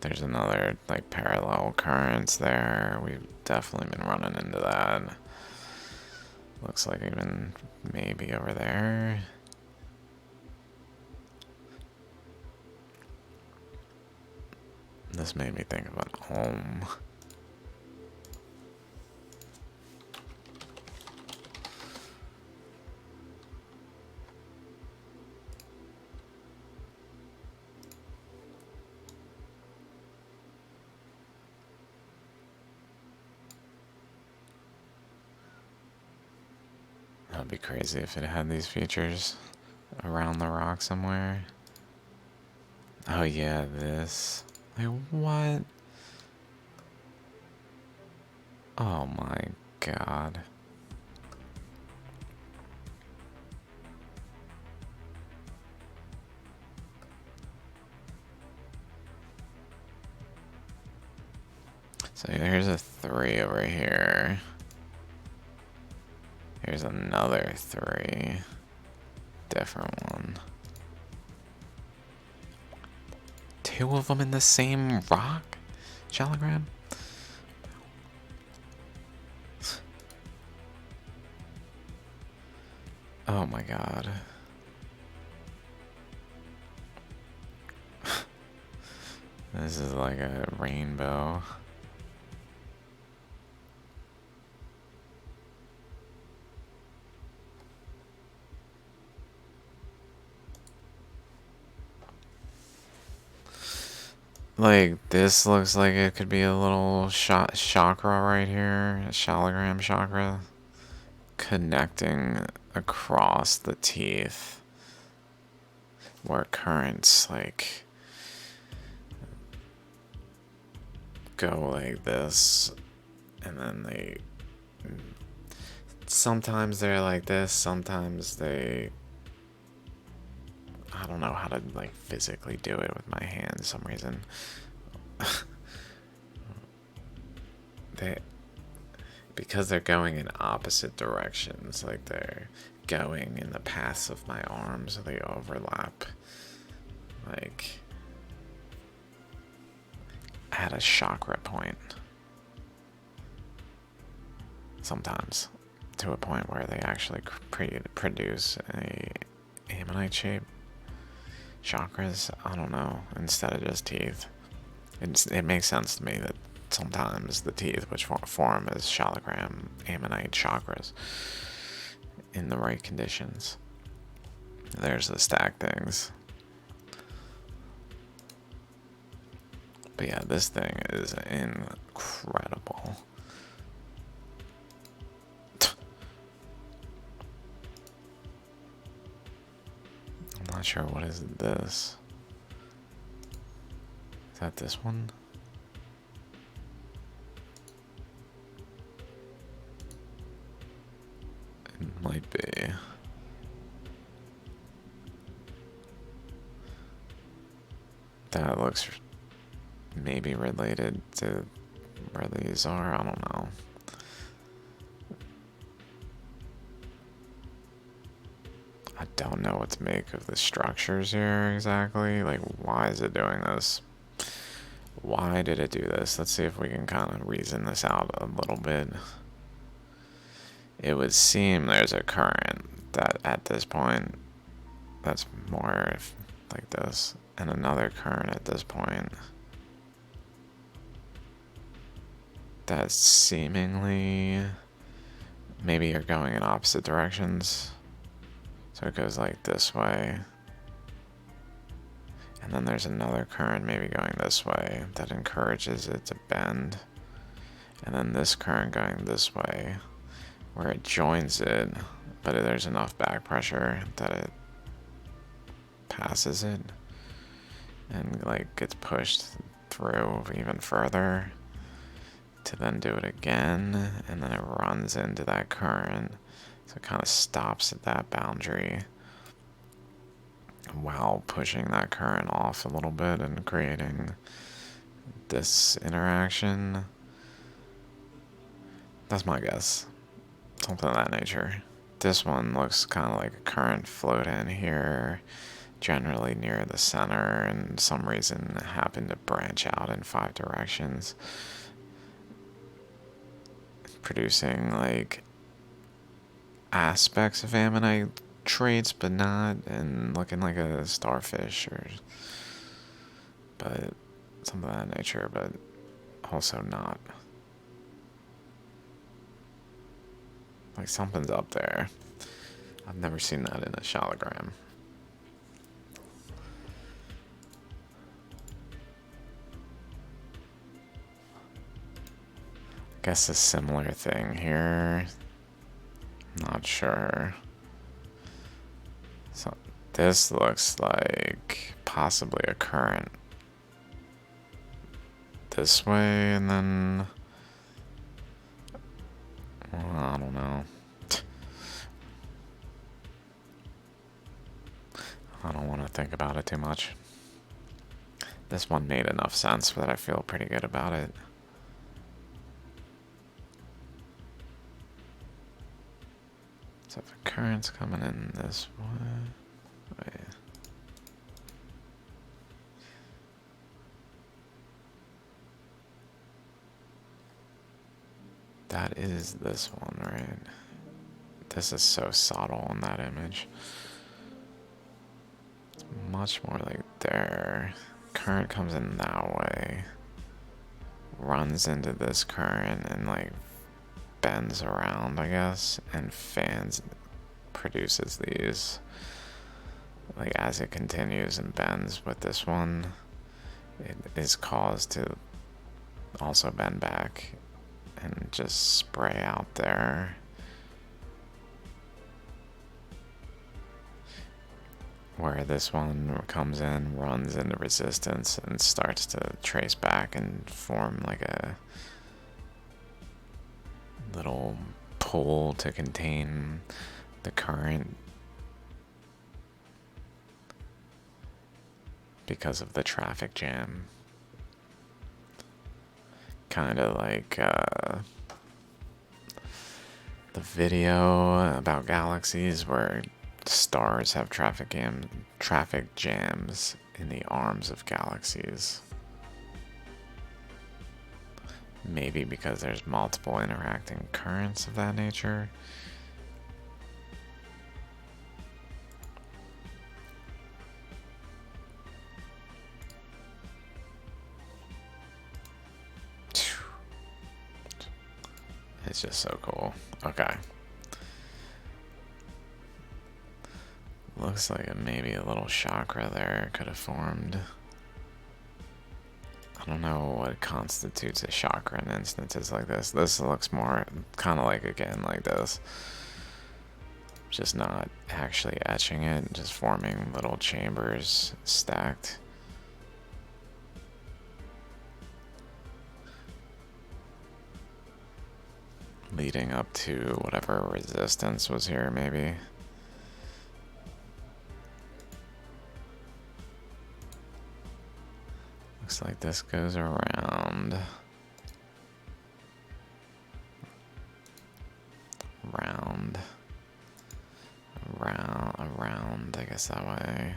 There's another, like, parallel currents there. We've definitely been running into that. Looks like even maybe over there. This made me think of an home. That'd be crazy if it had these features around the rock somewhere. Oh yeah, this. Like, what? Oh my god. So here's a 3 over here. Here's another 3. Different one. two of them in the same rock? Shalogram? Oh my god. This is like a rainbow. Like, this looks like it could be a little chakra right here, a shalogram chakra, connecting across the teeth, where currents, like, go like this, and then they, sometimes they're like this, sometimes they, I don't know how to, like, physically do it with my hands for some reason. Because they're going in opposite directions, like they're going in the paths of my arms, they overlap, like, at a chakra point. Sometimes, to a point where they actually produce a ammonite shape. Chakras, I don't know, instead of just teeth. It makes sense to me that sometimes the teeth, which form as shalogram ammonite chakras, in the right conditions. There's the stack things. But yeah, this thing is incredible. I'm not sure what is this. Is that this one? It might be. That looks maybe related to where these are. I don't know. I don't know what to make of the structures here exactly. Like, why is it doing this? Why did it do this? Let's see if we can kind of reason this out a little bit. It would seem there's a current that at this point that's more like this, and another current at this point that's seemingly, maybe you're going in opposite directions. So it goes like this way. And then there's another current maybe going this way that encourages it to bend. And then this current going this way where it joins it, but there's enough back pressure that it passes it and like gets pushed through even further to then do it again, and then it runs into that current, so it kind of stops at that boundary while pushing that current off a little bit and creating this interaction. That's my guess. Something of that nature. This one looks kind of like a current float in here, generally near the center, and some reason happened to branch out in 5 directions, producing like aspects of ammonite traits, but not, and looking like a starfish but something of that nature, but also not. Like something's up there. I've never seen that in a shalogram. Guess a similar thing here. Not sure. So this looks like possibly a current this way, and then well, I don't know. I don't want to think about it too much. This one made enough sense that I feel pretty good about it. So if the current's coming in this way, is this one, right? This is so subtle in that image. It's much more like there. Current comes in that way, runs into this current and like bends around, I guess, and fans produces these. Like as it continues and bends with this one, it is caused to also bend back and just spray out there. Where this one comes in, runs into resistance, and starts to trace back and form like a little pool to contain the current because of the traffic jam. Kind of like the video about galaxies where stars have traffic jams in the arms of galaxies. Maybe because there's multiple interacting currents of that nature. It's just so cool. Okay. Looks like maybe a little chakra there could have formed. I don't know what constitutes a chakra in instances like this. This looks more kind of like, again, like this. Just not actually etching it, just forming little chambers stacked. Leading up to whatever resistance was here, maybe. Looks like this goes around. Around, I guess that way.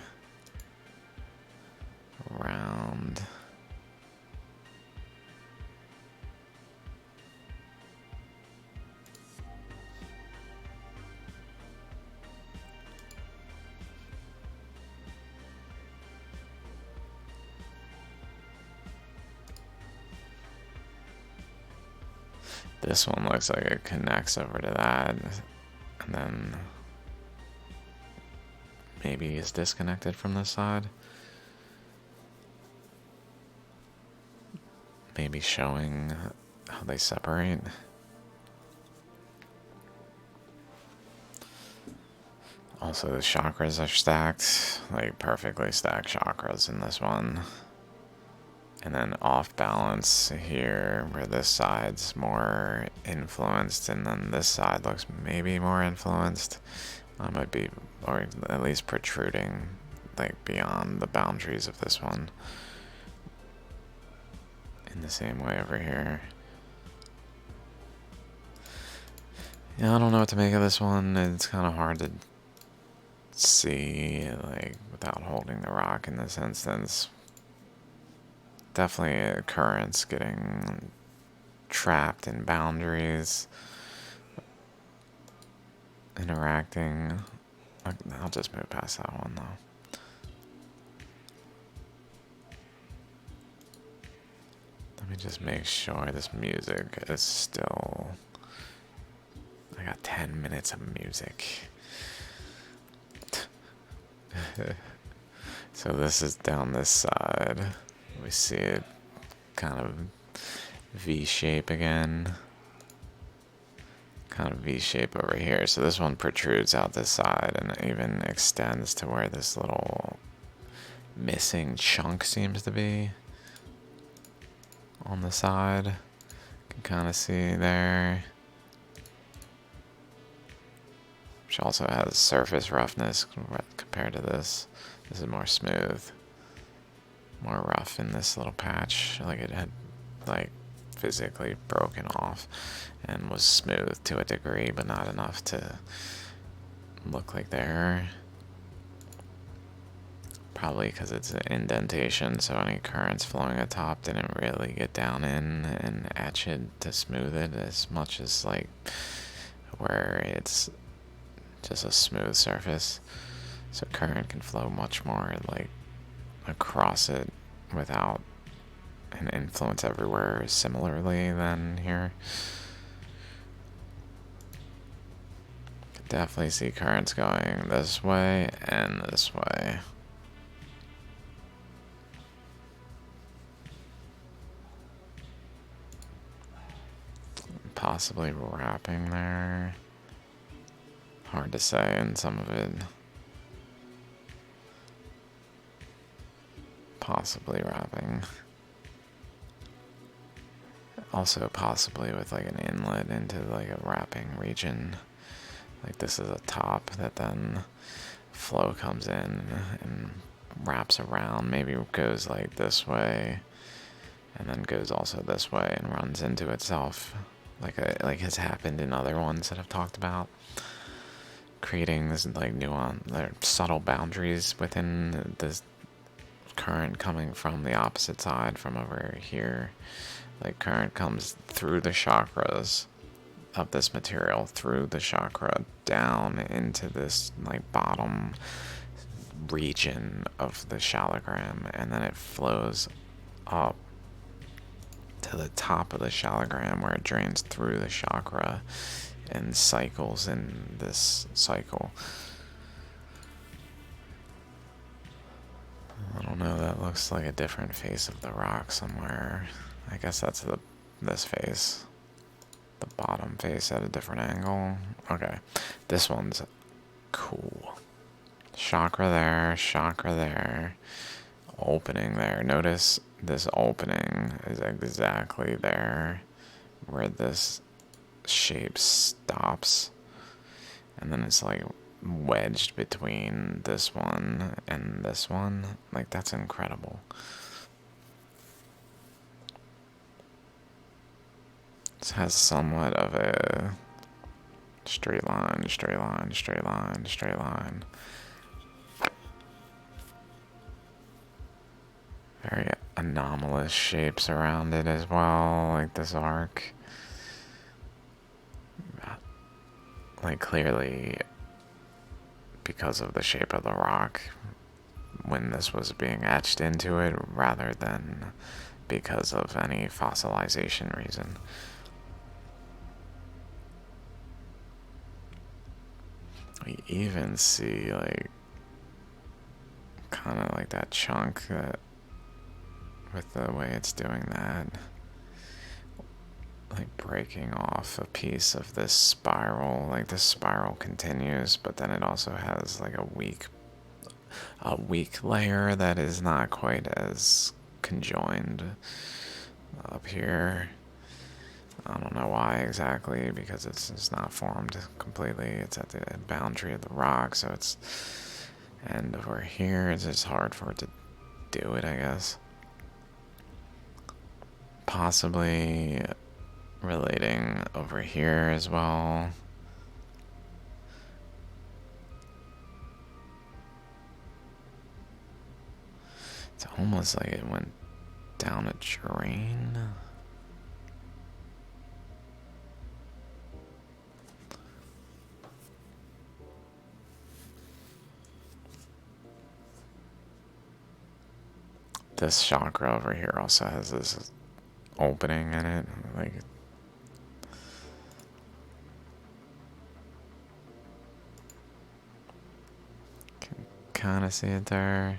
Around. This one looks like it connects over to that, and then maybe is disconnected from this side. Maybe showing how they separate. Also, the chakras are stacked, like perfectly stacked chakras in this one. And then off balance here, where this side's more influenced, and then this side looks maybe more influenced. I might be, or at least protruding, like beyond the boundaries of this one. In the same way over here. Yeah, I don't know what to make of this one. It's kind of hard to see, like, without holding the rock in this instance. Definitely currents getting trapped in boundaries, interacting. I'll just move past that one though. Let me just make sure this music is still... I got 10 minutes of music. So this is down this side. We see it kind of V-shape again. Kind of V-shape over here. So this one protrudes out this side and even extends to where this little missing chunk seems to be on the side. You can kind of see there. Which also has surface roughness compared to this. This is more smooth. More rough in this little patch, like it had like physically broken off and was smooth to a degree, but not enough to look like there. Probably because it's an indentation, so any currents flowing atop didn't really get down in and etch it to smooth it as much as like where it's just a smooth surface. So current can flow much more like across it without an influence everywhere similarly than here. Could definitely see currents going this way and this way. Possibly wrapping there. Hard to say, and some of it possibly wrapping. Also possibly with like an inlet into like a wrapping region. Like this is a top that then flow comes in and wraps around, maybe goes like this way and then goes also this way and runs into itself like has happened in other ones that I've talked about, creating this like nuance, subtle boundaries within this current coming from the opposite side from over here. Like current comes through the chakras of this material, through the chakra down into this like bottom region of the shallogram, and then it flows up to the top of the shallogram where it drains through the chakra and cycles in this cycle. I don't know, that looks like a different face of the rock somewhere. I guess that's this face. The bottom face at a different angle. Okay, this one's cool. Chakra there, opening there. Notice this opening is exactly there where this shape stops, and then it's like wedged between this one and this one. Like, that's incredible. This has somewhat of a straight line, straight line, straight line, straight line. Very anomalous shapes around it as well, like this arc. Like, clearly, because of the shape of the rock, when this was being etched into it, rather than because of any fossilization reason. We even see, like, kind of like that chunk that, with the way it's doing that, like breaking off a piece of this spiral. Like, this spiral continues, but then it also has like a weak layer that is not quite as conjoined up here. I don't know why exactly, because it's not formed completely. It's at the boundary of the rock, so it's, and over here it's just hard for it to do it, I guess. Possibly relating over here as well. It's almost like it went down a drain. This chakra over here also has this opening in it, like, can kind of see it there.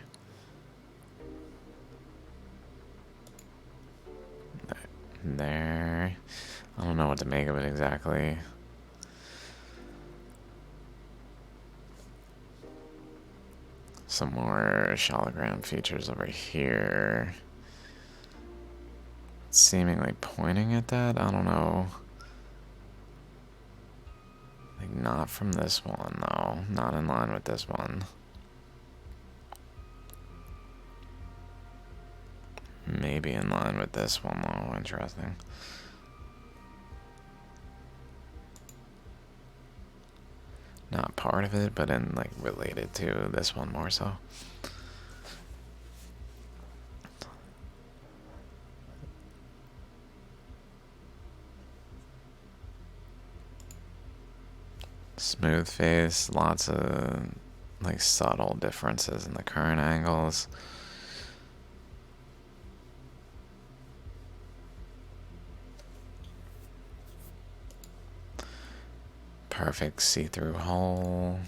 There. I don't know what to make of it exactly. Some more hologram features over here. Seemingly pointing at that? I don't know. Like, not from this one, though. Not in line with this one. Maybe in line with this one, though. Interesting. Not part of it, but in, like, related to this one more so. Smooth face, lots of like subtle differences in the current angles. Perfect see-through hole.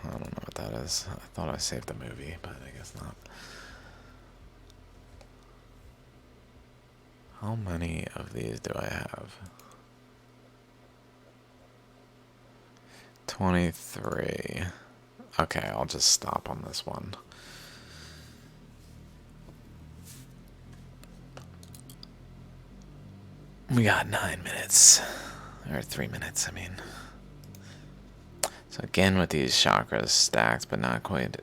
I don't know what that is. I thought I saved the movie, but I guess not. How many of these do I have? 23. Okay, I'll just stop on this one. We got 9 minutes. Or 3 minutes, I mean. So again with these chakras stacked, but not quite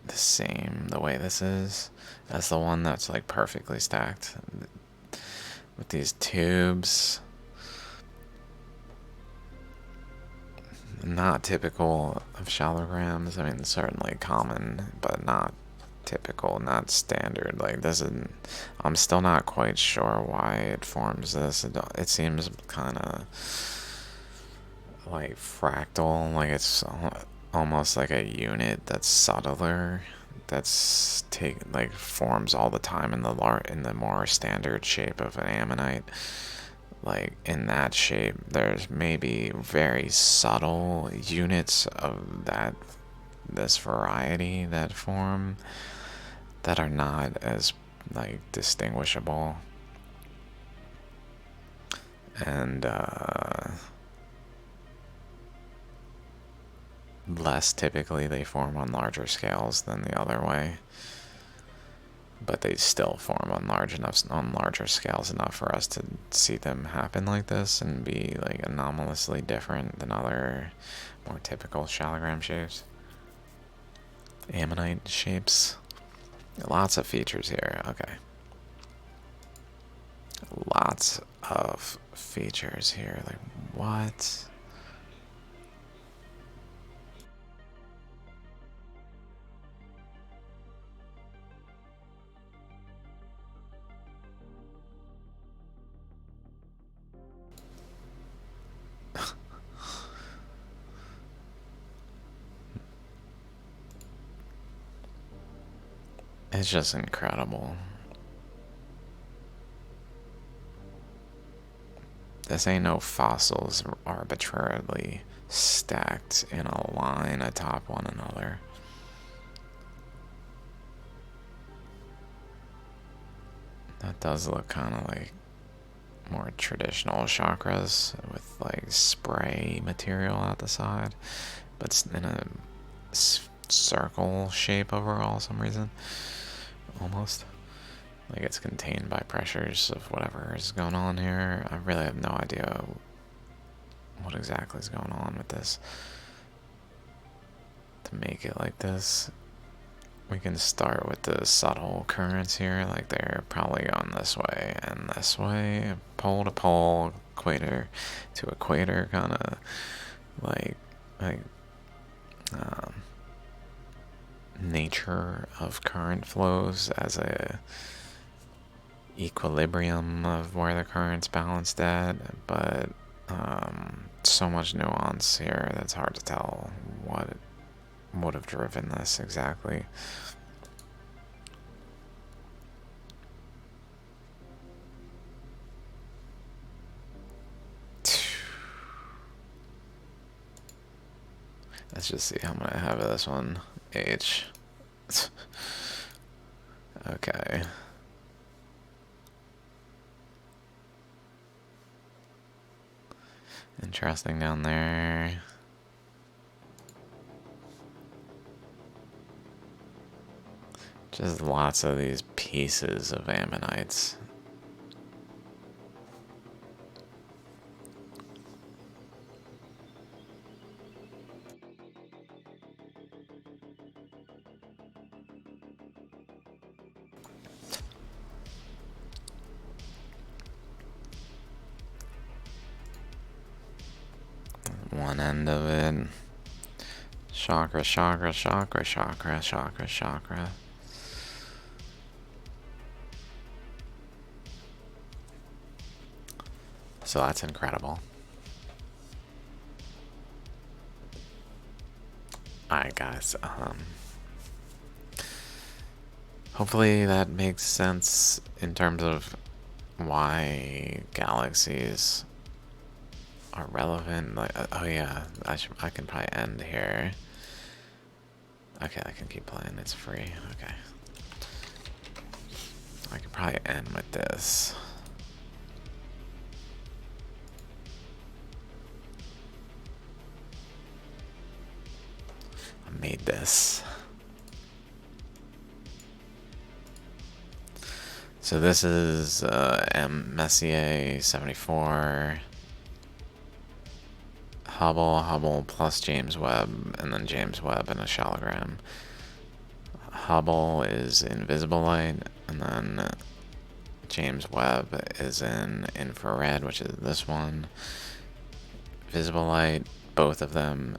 the same the way this is as the one that's like perfectly stacked. With these tubes, not typical of shallograms. I mean, certainly common, but not typical, not standard. Like this is, I'm still not quite sure why it forms this. It seems kind of like fractal, like it's almost like a unit that's subtler, that's like forms all the time in the more standard shape of an ammonite. Like in that shape, there's maybe very subtle units of this variety that form that are not as like distinguishable, and less typically they form on larger scales than the other way, but they still form on larger scales enough for us to see them happen like this and be like anomalously different than other more typical shallogram shapes, ammonite shapes. Lots of features here. Okay, lots of features here. Like what? It's just incredible. This ain't no fossils arbitrarily stacked in a line atop one another. That does look kind of like more traditional chakras with like spray material out the side, but it's in a circle shape overall some reason, almost like it's contained by pressures of whatever is going on here. I really have no idea what exactly is going on with this to make it like this. We can start with the subtle currents here, like they're probably going this way, pole to pole, equator to equator, kind of like nature of current flows as a equilibrium of where the current's balanced at, but so much nuance here that's hard to tell what would have driven this exactly. Let's just see how I'm gonna have this one. H. Okay. Interesting down there. Just lots of these pieces of ammonites. One end of it. Chakra, chakra, chakra, chakra, chakra, chakra. So that's incredible. Alright guys, hopefully that makes sense in terms of why galaxies are relevant. Like, oh yeah, I can probably end here. Okay, I can keep playing, it's free, okay. I could probably end with this. I made this. So this is M. Messier 74, Hubble plus James Webb, and then James Webb in a shallogram. Hubble is in visible light, and then James Webb is in infrared, which is this one. Visible light, both of them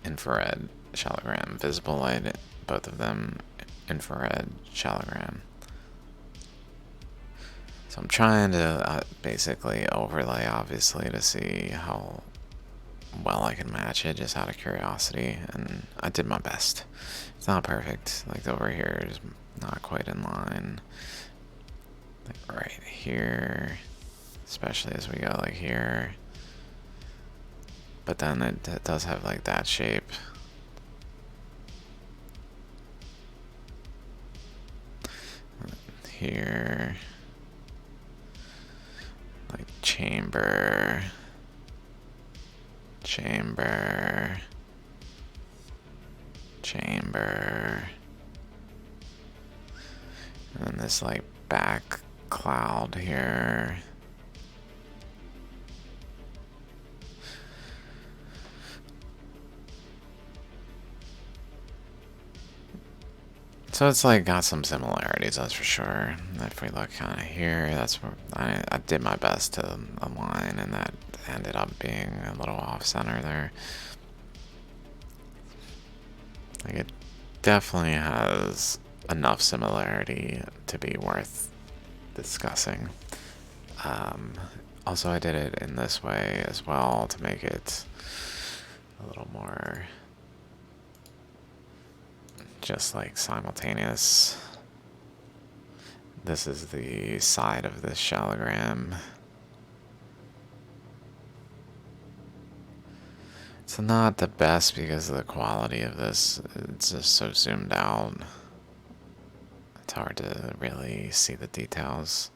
infrared shallogram. Visible light, both of them infrared shallogram. So I'm trying to basically overlay, obviously, to see how well I can match it, just out of curiosity, and I did my best. It's not perfect. Like over here is not quite in line. Like right here, especially as we go like here. But then it does have like that shape. Here, like chamber, chamber, chamber, and then this like back cloud here. So it's like got some similarities, that's for sure. If we look kind of here, that's where I did my best to align, and that ended up being a little off center there. Like it definitely has enough similarity to be worth discussing. Also, I did it in this way as well to make it a little more just like simultaneous. This is the side of this shallogram. It's not the best because of the quality of this. It's just so zoomed out. It's hard to really see the details.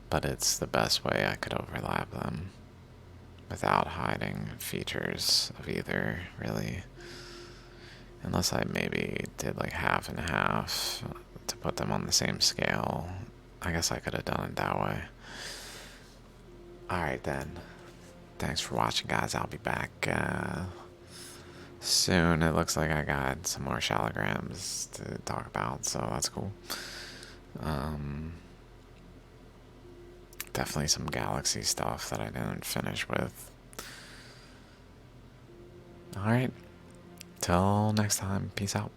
But it's the best way I could overlap them without hiding features of either, really. Unless I maybe did like half and half to put them on the same scale. I guess I could have done it that way. Alright then. Thanks for watching, guys. I'll be back soon. It looks like I got some more shallograms to talk about, so that's cool. Definitely some galaxy stuff that I didn't finish with. Alright. Till next time. Peace out.